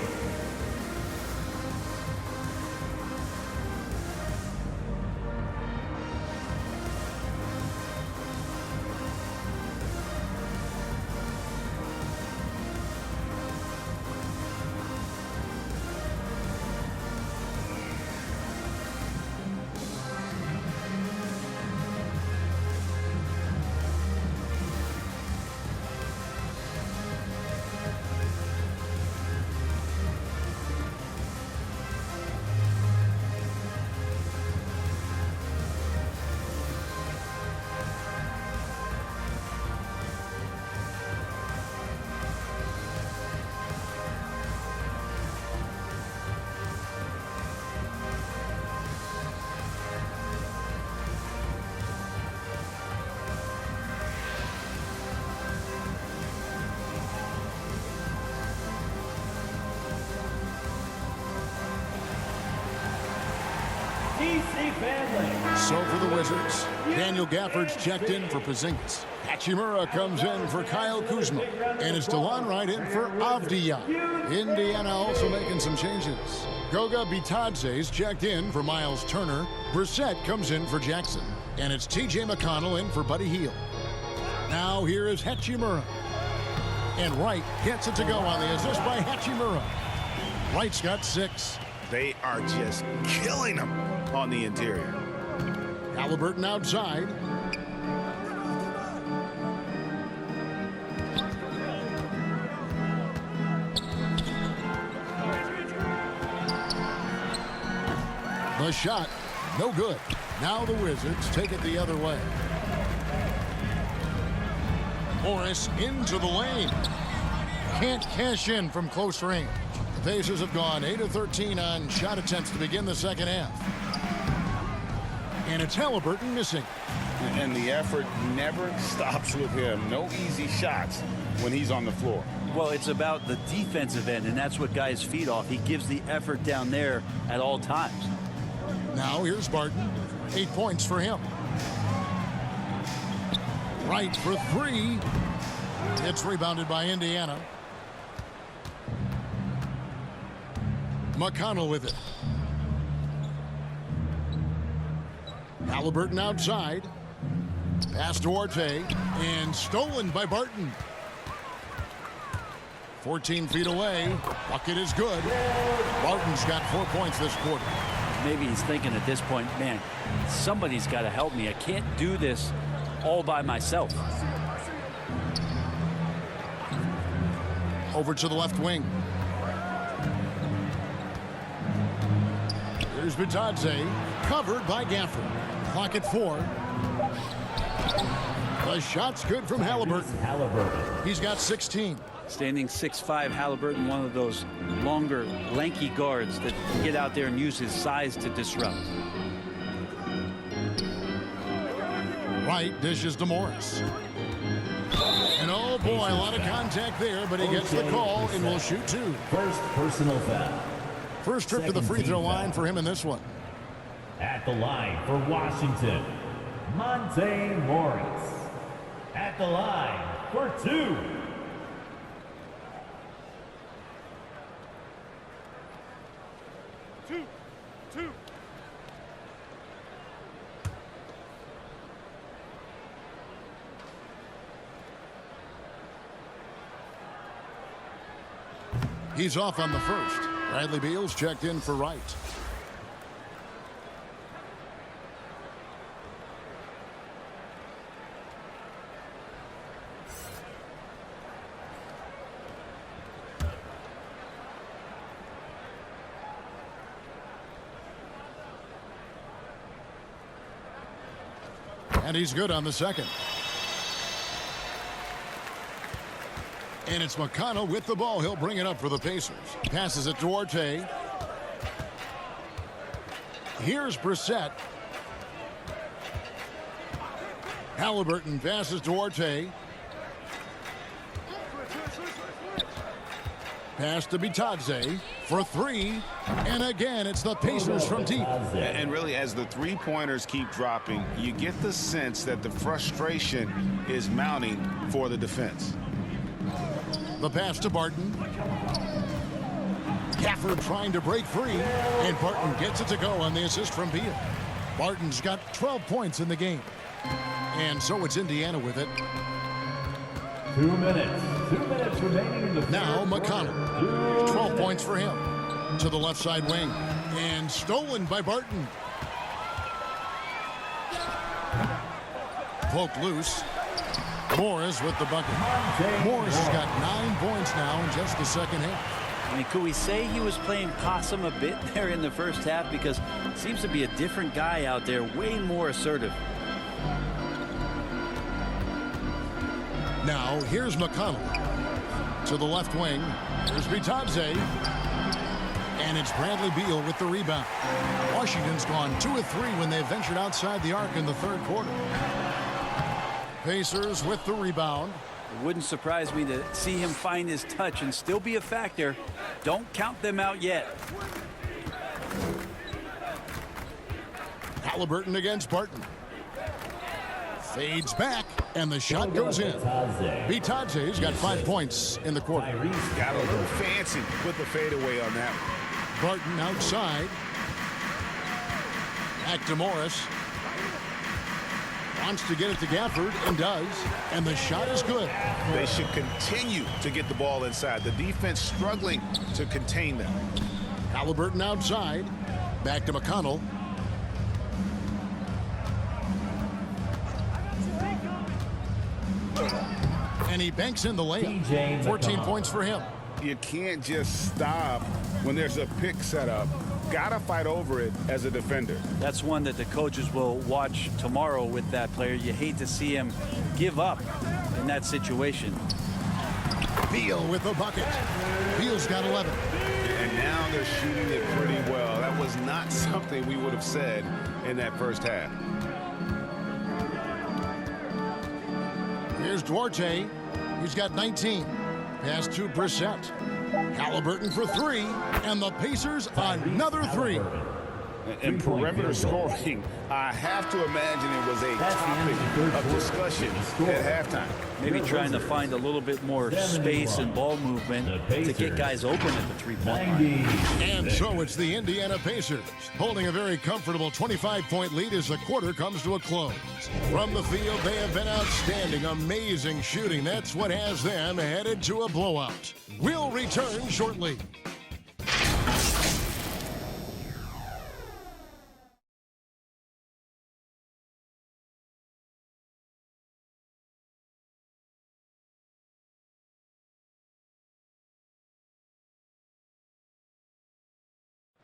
DC family. So for the Wizards, Daniel Gafford's checked in for Porzingis. Hachimura comes in for Kyle Kuzma. And it's DeLon Wright in for Avdija. Indiana also making some changes. Goga Bitadze's checked in for Miles Turner. Brissett comes in for Jackson. And it's T.J. McConnell in for Buddy Hield. Now here is Hachimura. And Wright gets it to go on the assist by Hachimura. Wright's got 6. They are just killing them on the interior. Halliburton outside. The shot, no good. Now the Wizards take it the other way. Morris into the lane. Can't cash in from close range. The Pacers have gone 8 of 13 on shot attempts to begin the second half. And it's Halliburton missing. And the effort never stops with him. No easy shots when he's on the floor. Well, it's about the defensive end, and that's what guys feed off. He gives the effort down there at all times. Now here's Barton. 8 points for him. Wright for 3. It's rebounded by Indiana. McConnell with it. Halliburton outside. Pass to Duarte. And stolen by Barton. 14 feet away. Bucket is good. Barton's got 4 points this quarter. Maybe he's thinking at this point, man, somebody's got to help me. I can't do this all by myself. Over to the left wing. Here's Bitadze, covered by Gafford. Clock at 4. The shot's good from Halliburton. He's got 16. Standing 6'5", Halliburton, one of those longer, lanky guards that can get out there and use his size to disrupt. Wright dishes to Morris. And oh boy, a lot of contact there, but he gets the call and will shoot 2. First personal foul. First trip to the free throw line for him in this one. At the line for Washington, Monte Morris. At the line for 2. He's off on the first. Bradley Beal's checked in for right. And he's good on the second. And it's McConnell with the ball. He'll bring it up for the Pacers. Passes it to Duarte. Here's Brissett. Halliburton passes to Duarte. Pass to Bitadze for three. And again, it's the Pacers from deep. And really, as the three-pointers keep dropping, you get the sense that the frustration is mounting for the defense. The pass to Barton. Gafford trying to break free. And Barton gets it to go on the assist from Beal. Barton's got 12 points in the game. And so it's Indiana with it. 2 minutes. 2 minutes remaining in the Now McConnell. 12 points for him. To the left side wing. And stolen by Barton. Poked loose. Morris with the bucket. Morris has got 9 points now in just the second half. I mean, could we say he was playing possum a bit there in the first half? Because it seems to be a different guy out there, way more assertive. Now, here's McConnell. To the left wing. Here's Bitadze. And it's Bradley Beal with the rebound. Washington's gone 2 of 3 when they ventured outside the arc in the third quarter. Pacers with the rebound. It wouldn't surprise me to see him find his touch and still be a factor. Don't count them out yet. Halliburton against Barton. Fades back, and the shot goes in. Bitadze's got 5 points in the quarter. Got a little fancy with the fadeaway on that one. Barton outside. Back to Morris. Wants to get it to Gafford, and does. And the shot is good. They should continue to get the ball inside. The defense struggling to contain them. Halliburton outside. Back to McConnell. And he banks in the layup. 14 points for him. You can't just stop when there's a pick set up. Gotta fight over it as a defender. That's one that the coaches will watch tomorrow with that player. You hate to see him give up in that situation. Beal with the bucket. Beal's got 11. And now they're shooting it pretty well. That was not something we would have said in that first half. Here's Duarte. He's got 19. Pass to Brissett. Halliburton for three. And the Pacers another three. And perimeter scoring, I have to imagine it was a topic of discussion at halftime. Maybe trying to find a little bit more space and ball movement to get guys open at the three-point line. And so it's the Indiana Pacers holding a very comfortable 25-point lead as the quarter comes to a close. From the field, they have been outstanding, amazing shooting. That's what has them headed to a blowout. We'll return shortly.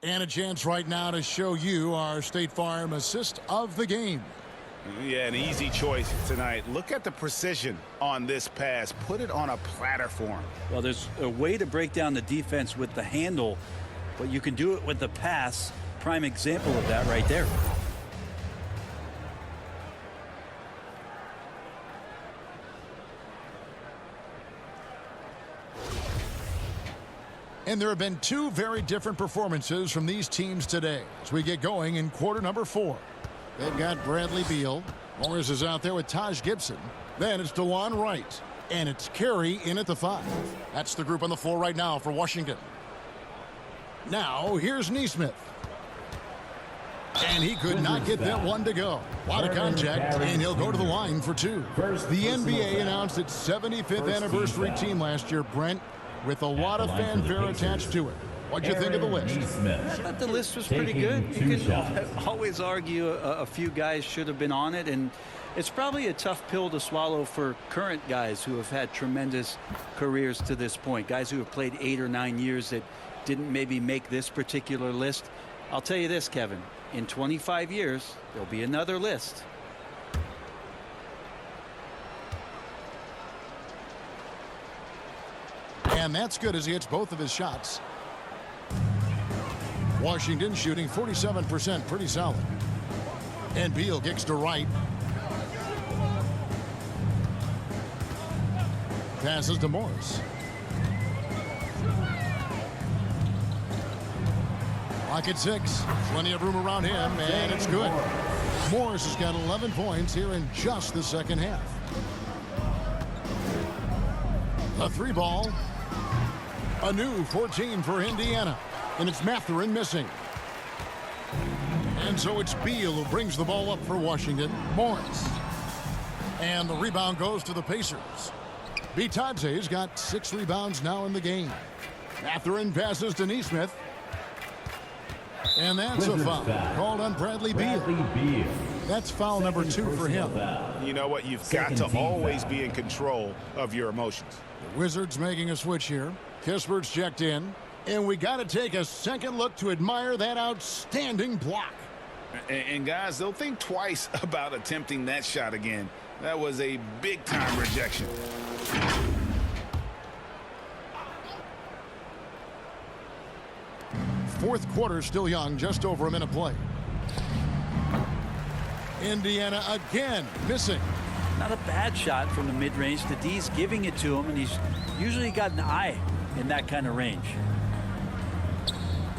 And a chance right now to show you our State Farm assist of the game. Yeah, an easy choice tonight. Look at the precision on this pass. Put it on a platter for him. Well, there's a way to break down the defense with the handle, but you can do it with the pass. Prime example of that right there. And there have been two very different performances from these teams today as we get going in quarter number 4. They've got Bradley Beal. Morris is out there with Taj Gibson. Then it's DeLon Wright. And it's Carey in at the 5. That's the group on the floor right now for Washington. Now, here's Nesmith. And he could not get that one to go. A lot of contact, and he'll go to the line for 2. The NBA announced its 75th anniversary team last year, Brent. with a lot of fanfare attached to it. What'd you think of the list? I thought the list was pretty good. You can always argue a few guys should have been on it, and it's probably a tough pill to swallow for current guys who have had tremendous careers to this point. Guys who have played 8 or 9 years that didn't maybe make this particular list. I'll tell you this, Kevin, in 25 years, there'll be another list. And that's good as he hits both of his shots. Washington shooting 47%, pretty solid. And Beal kicks to right. Passes to Morris. Lock at 6. Plenty of room around him, and it's good. Morris has got 11 points here in just the second half. A 3-ball. A new 14 for Indiana. And it's Mathurin missing. And so it's Beal who brings the ball up for Washington. Morris. And the rebound goes to the Pacers. Bitadze's got 6 rebounds now in the game. Mathurin passes to Nesmith. And that's a foul called on Bradley Beal. That's foul number 2 for him. You know what? You've got to always be in control of your emotions. The Wizards making a switch here. Kispert's checked in. And we got to take a second look to admire that outstanding block. And guys, they'll think twice about attempting that shot again. That was a big-time rejection. Fourth quarter still young, just over a minute play. Indiana again missing. Not a bad shot from the mid-range. The D's giving it to him, and he's usually got an eye in that kind of range.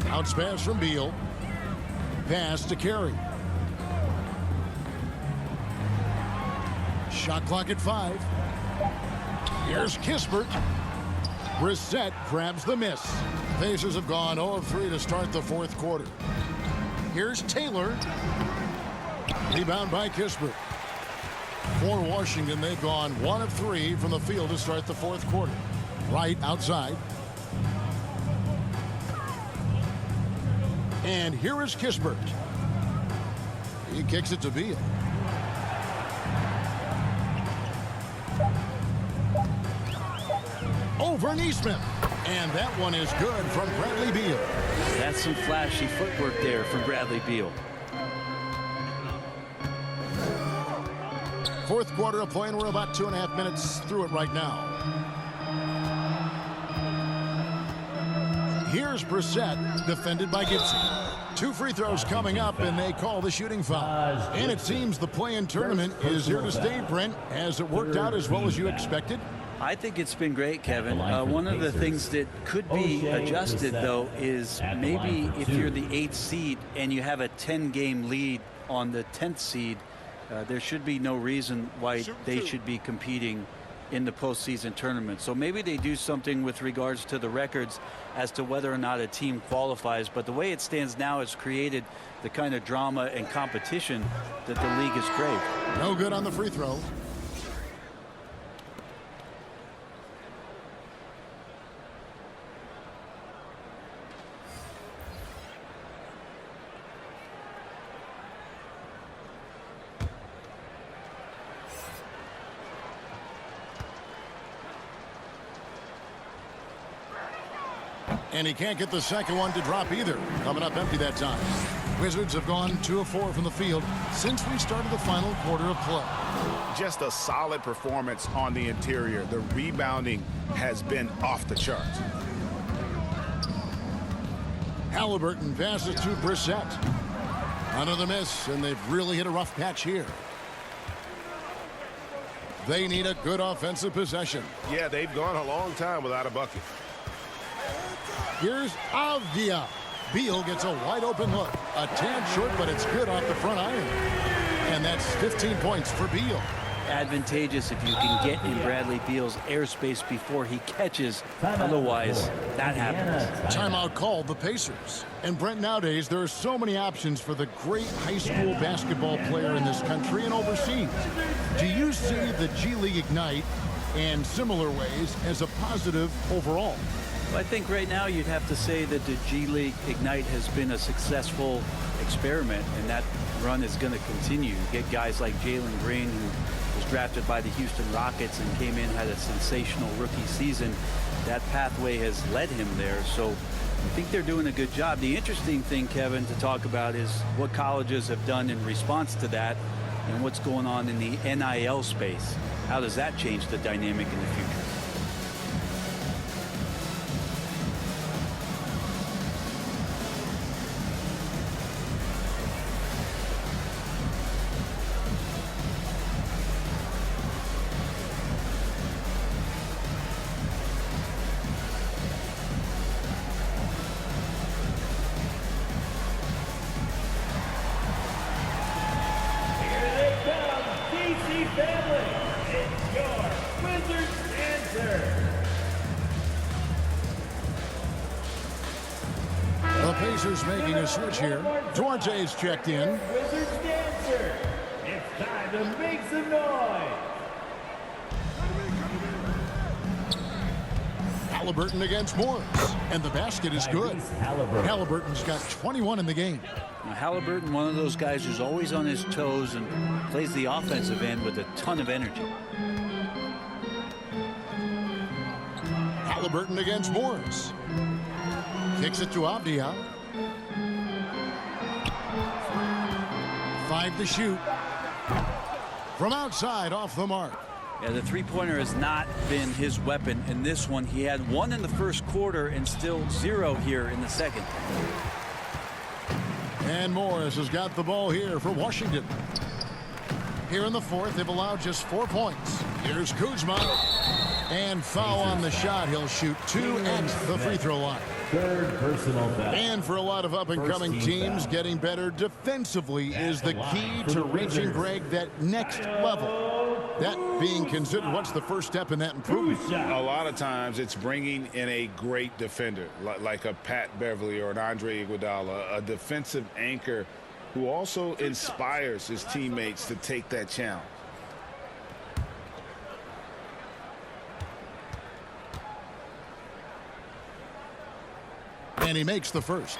Bounce pass from Beal. Pass to Carey. Shot clock at 5. Here's Kispert. Brissett grabs the miss. Pacers have gone 0 of 3 to start the fourth quarter. Here's Taylor. Rebound by Kispert. For Washington, they've gone 1 of 3 from the field to start the fourth quarter. Right outside. And here is Kispert. He kicks it to Beal. Over Nesmith. And that one is good from Bradley Beal. That's some flashy footwork there from Bradley Beal. Fourth quarter of play, and we're about 2.5 minutes through it right now. Here's Brissett, defended by Gibson. 2 free throws coming up, and they call the shooting foul. And it seems the play-in tournament is here to stay, Brent. Has it worked out as well as you expected? I think it's been great, Kevin. One of the things that could be adjusted, though, is maybe if you're the 8th seed and you have a 10-game lead on the 10th seed, there should be no reason why they should be competing in the postseason tournament. So maybe they do something with regards to the records as to whether or not a team qualifies. But the way it stands now has created the kind of drama and competition that the league has craved. No good on the free throw. And he can't get the second one to drop either. Coming up empty that time. Wizards have gone 2 of 4 from the field since we started the final quarter of play. Just a solid performance on the interior. The rebounding has been off the charts. Halliburton passes to Brissett. Another miss, and they've really hit a rough patch here. They need a good offensive possession. Yeah, they've gone a long time without a bucket. Here's Avdia. Beal gets a wide open look. A tad short, but it's good off the front iron. And that's 15 points for Beal. Advantageous if you can get in Bradley Beal's airspace before he catches. Otherwise, that happens. Timeout called the Pacers. And Brent, nowadays, there are so many options for the great high school basketball player in this country and overseas. Do you see the G League Ignite and similar ways as a positive overall? Well, I think right now you'd have to say that the G League Ignite has been a successful experiment, and that run is going to continue. You get guys like Jalen Green, who was drafted by the Houston Rockets and came in, had a sensational rookie season. That pathway has led him there, so I think they're doing a good job. The interesting thing, Kevin, to talk about is what colleges have done in response to that and what's going on in the NIL space. How does that change the dynamic in the future? Pacers making a switch here. Duarte's checked in. Wizards dancer. It's time to make some noise. Halliburton against Morris. And the basket is good. Halliburton's got 21 in the game. Now, Halliburton, one of those guys who's always on his toes and plays the offensive end with a ton of energy. Halliburton against Morris. Kicks it to Avdia. 5 to shoot. From outside, off the mark. Yeah, the three-pointer has not been his weapon in this one. He had 1 in the first quarter and still 0 here in the second. And Morris has got the ball here for Washington. Here in the fourth, they've allowed just 4 points. Here's Kuzma. And foul on the shot. He'll shoot 2 at the free throw line. Third personal foul. And for a lot of up-and-coming teams, getting better defensively is the key to reaching, Greg, that next level. That being considered, what's the first step in that improvement? A lot of times it's bringing in a great defender, like a Pat Beverly or an Andre Iguodala, a defensive anchor who also inspires his teammates to take that challenge. And he makes the first.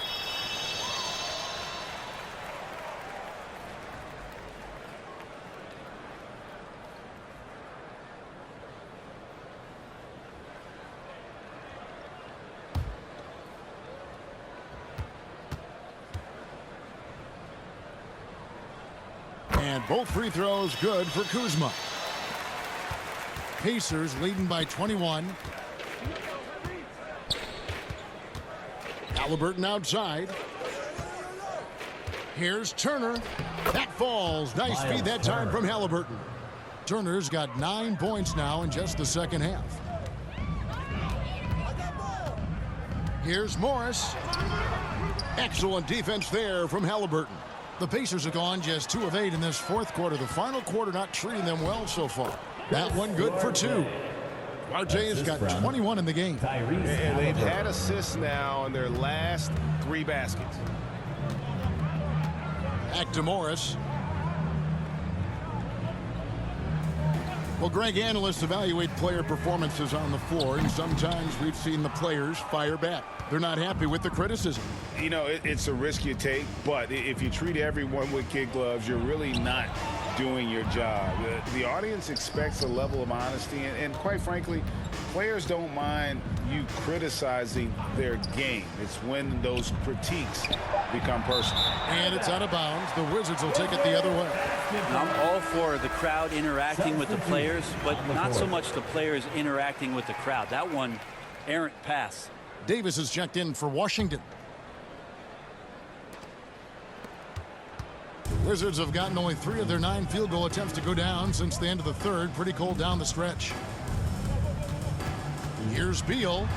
And both free throws good for Kuzma. Pacers leading by 21. Halliburton outside. Here's Turner. That falls. Nice feed that time from Halliburton. Turner's got 9 points now in just the second half. Here's Morris. Excellent defense there from Halliburton. The Pacers have gone just 2 of 8 in this fourth quarter. The final quarter not treating them well so far. That one good for 2. Duarte's got 21 in the game. And they've had assists now in their last 3 baskets. Back to Morris. Well, Greg, analysts evaluate player performances on the floor, and sometimes we've seen the players fire back. They're not happy with the criticism. You know, it's a risk you take, but if you treat everyone with kid gloves, you're really not doing your job. The audience expects a level of honesty, and quite frankly, players don't mind you criticizing their game. It's when those critiques become personal. And it's out of bounds. The Wizards will take it the other way. I'm all for the crowd interacting with the players, but not so much the players interacting with the crowd. That one, errant pass. Davis is checked in for Washington. The Wizards have gotten only 3 of their 9 field goal attempts to go down since the end of the third. Pretty cold down the stretch. Here's Beal.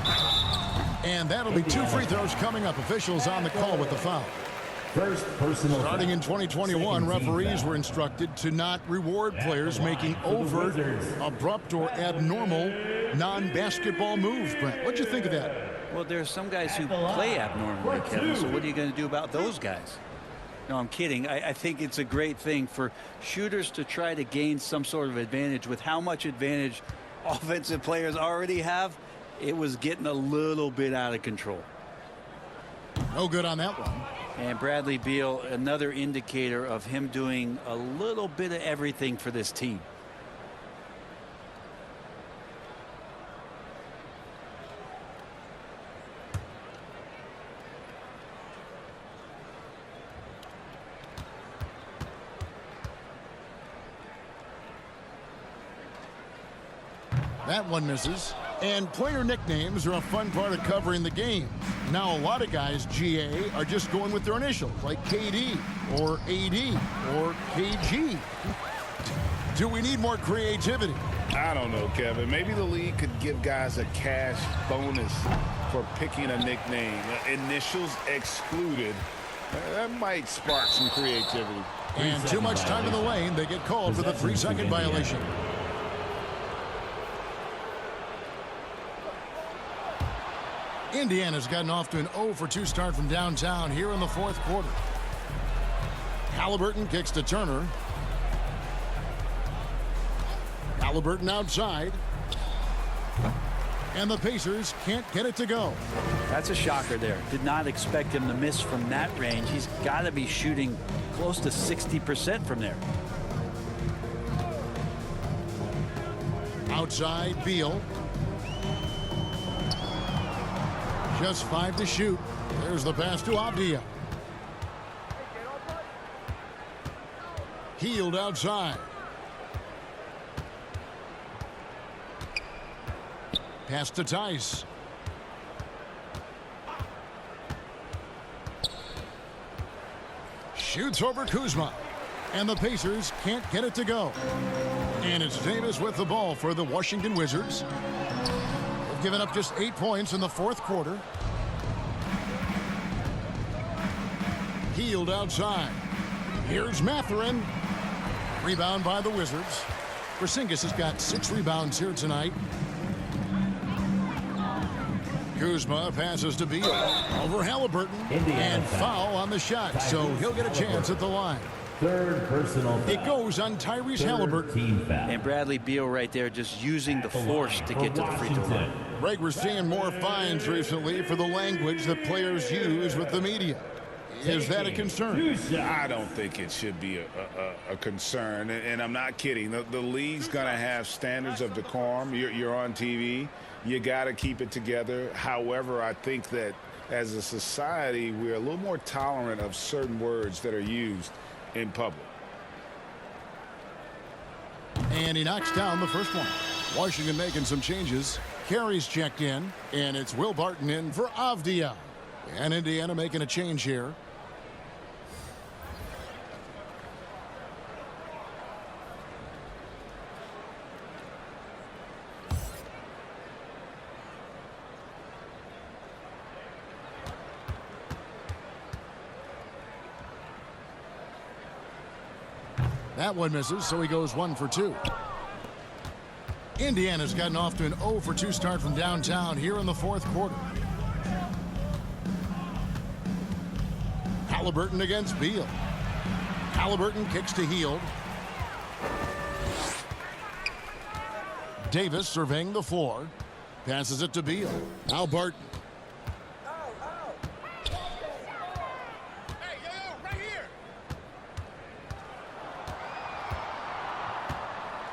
And that'll be 2 free throws coming up. Officials on the call with the foul. First personal Starting in 2021, referees were instructed to not reward players making overt, abrupt, or abnormal non-basketball moves. Brent, what'd you think of that? Well, there are some guys who play abnormally, Kevin, so what are you going to do about those guys? No, I'm kidding. I think it's a great thing for shooters to try to gain some sort of advantage. With how much advantage offensive players already have, it was getting a little bit out of control. No good on that one. And Bradley Beal, another indicator of him doing a little bit of everything for this team. That one misses. And player nicknames are a fun part of covering the game. Now, a lot of guys, GA, are just going with their initials, like KD or AD or KG. Do we need more creativity? I don't know, Kevin. Maybe the league could give guys a cash bonus for picking a nickname. Initials excluded. That might spark some creativity. And too much time in the lane. They get called for the 3-second violation. Indiana's gotten off to an 0-for-2 start from downtown here in the fourth quarter. Halliburton kicks to Turner. Halliburton outside. And the Pacers can't get it to go. That's a shocker there. Did not expect him to miss from that range. He's got to be shooting close to 60% from there. Outside, Beal. Just 5 to shoot. There's the pass to Avdia. Healed outside. Pass to Tice. Shoots over Kuzma. And the Pacers can't get it to go. And it's Davis with the ball for the Washington Wizards. They've given up just 8 points in the fourth quarter. Healed outside. Here's Mathurin. Rebound by the Wizards. Porzingis has got 6 rebounds here tonight. Kuzma passes to Beal. Over Halliburton. And foul on the shot, so he'll get a chance at the line. Third personal foul. It goes on Tyrese Halliburton. And Bradley Beal right there just using the force to get to the free throw line. Greg, we're seeing more fines recently for the language that players use with the media. Is that a concern? I don't think it should be a concern, and I'm not kidding. The league's going to have standards of decorum. You're on TV. You got to keep it together. However, I think that as a society, we're a little more tolerant of certain words that are used in public. And he knocks down the first one. Washington making some changes. Carey's checked in, and it's Will Barton in for Avdia. And Indiana making a change here. That one misses, so he goes 1 for 2. Indiana's gotten off to an 0-for-2 start from downtown here in the fourth quarter. Halliburton against Beal. Halliburton kicks to Hield. Davis surveying the floor. Passes it to Beal. Now Barton.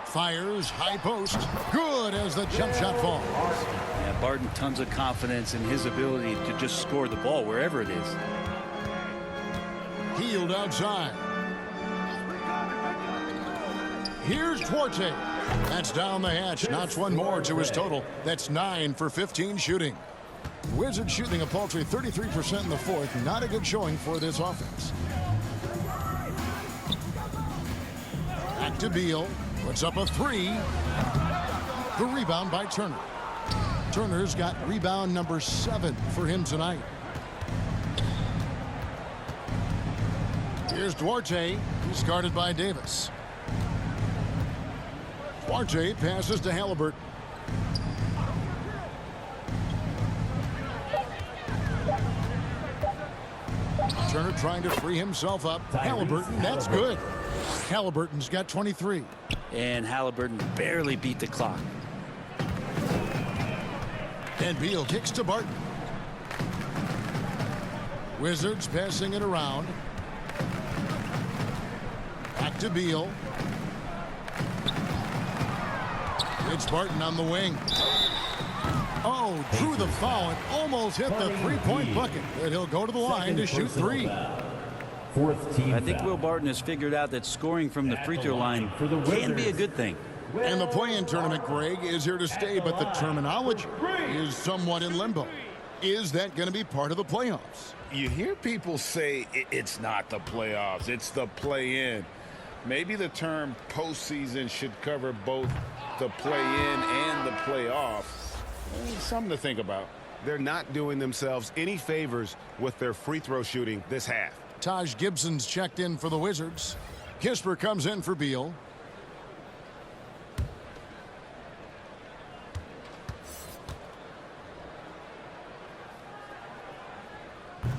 Fires, high post. Good as the jump shot falls. Yeah, Barton, tons of confidence in his ability to just score the ball wherever it is. Healed outside. Here's Duarte. That's down the hatch. Knocks one more to his total. That's 9 for 15 shooting. Wizards shooting a paltry 33% in the fourth. Not a good showing for this offense. Back to Beal. Puts up a 3. The rebound by Turner. Turner's got rebound number 7 for him tonight. Here's Duarte. He's guarded by Davis. Duarte passes to Halliburton. Turner trying to free himself up. Halliburton, that's good. Halliburton's got 23. And Halliburton barely beat the clock. And Beal kicks to Barton. Wizards passing it around. Back to Beal. It's Barton on the wing. Oh, drew the foul and almost hit the three-point bucket. And he'll go to the line to shoot three. I think Will Barton has figured out that scoring from the free throw line can be a good thing. And the play-in tournament, Greg, is here to stay, but the terminology is somewhat in limbo. Is that going to be part of the playoffs? You hear people say it's not the playoffs, it's the play-in. Maybe the term postseason should cover both the play-in and the playoff. Something to think about. They're not doing themselves any favors with their free throw shooting this half. Taj Gibson's checked in for the Wizards. Kisper comes in for Beal.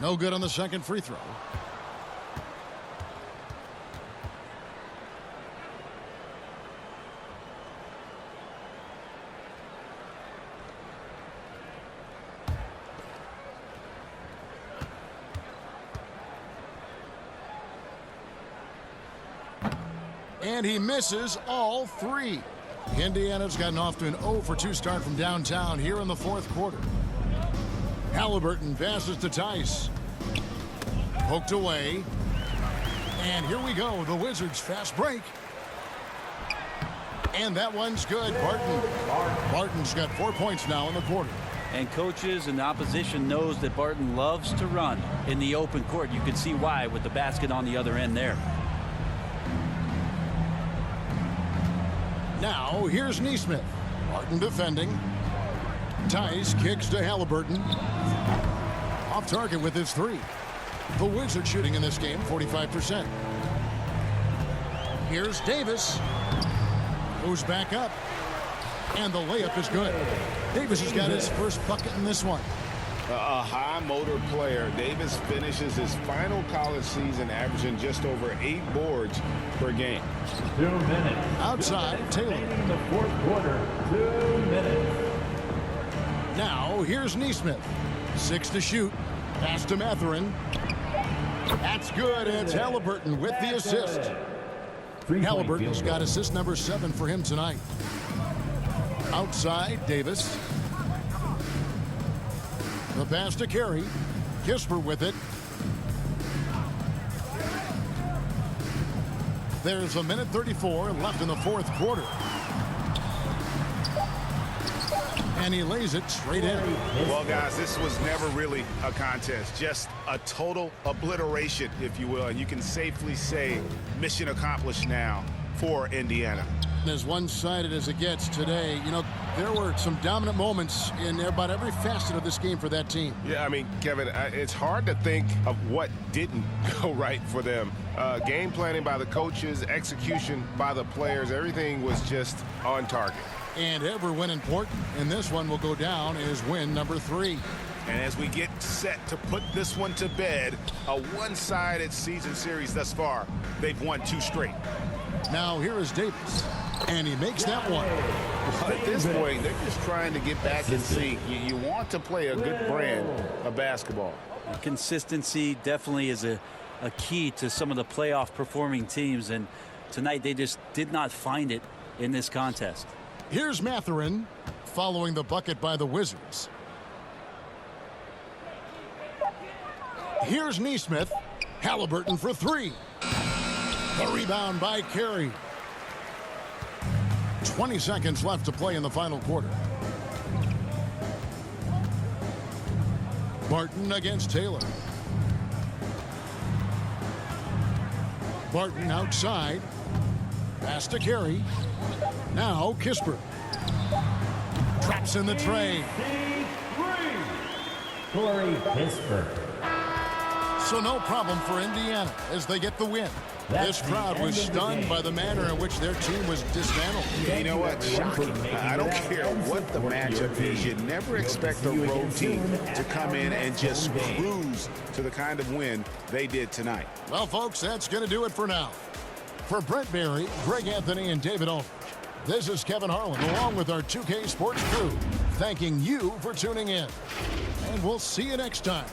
No good on the second free throw. And he misses all three. Indiana's gotten off to an 0-for-2 start from downtown here in the fourth quarter. Halliburton passes to Tice. Poked away. And here we go. The Wizards fast break. And that one's good. Barton's got 4 points now in the quarter. And coaches and the opposition knows that Barton loves to run in the open court. You can see why with the basket on the other end there. Now, here's Nesmith. Barton defending. Tice kicks to Halliburton. Off target with his three. The Wizards shooting in this game, 45%. Here's Davis. Goes back up. And the layup is good. Davis has got his first bucket in this one. A high motor player. Davis finishes his final college season averaging just over 8 boards per game. 2 minutes. Outside, Taylor. In the fourth quarter, 2 minutes. Now, here's Nesmith. 6 to shoot. Pass to Mathurin. That's good. It's Halliburton with the assist. Halliburton's got assist number 7 for him tonight. Outside, Davis. The pass to Carey. Kisper with it. There's 1:34 left in the fourth quarter. And he lays it straight in. Well, guys, this was never really a contest. Just a total obliteration, if you will. And you can safely say mission accomplished now for Indiana. As one-sided as it gets today, you know, there were some dominant moments in about every facet of this game for that team. Yeah, I mean, Kevin, it's hard to think of what didn't go right for them. Game planning by the coaches, execution by the players, everything was just on target. And every win important, and this one will go down as win number 3. And as we get set to put this one to bed, a one-sided season series thus far, they've won 2 straight. Now here is Davis, and he makes that one. Well, at this point, they're just trying to get back in sync. You want to play a good brand of basketball. Consistency definitely is a key to some of the playoff performing teams, and tonight they just did not find it in this contest. Here's Mathurin following the bucket by the Wizards. Here's Nesmith. Halliburton for 3. The rebound by Carey. 20 seconds left to play in the final quarter. Barton against Taylor. Barton outside. Pass to Carey. Now Kisper. Drops in the tray. Corey Kisper. So no problem for Indiana as they get the win. This crowd was stunned by the manner in which their team was dismantled. Yeah, you know what? Shocking. I don't care what the matchup is. You never expect a road team to come in and just cruise to the kind of win they did tonight. Well, folks, that's going to do it for now. For Brent Barry, Greg Anthony, and David Aldridge, this is Kevin Harlan along with our 2K Sports crew. thanking you for tuning in. And we'll see you next time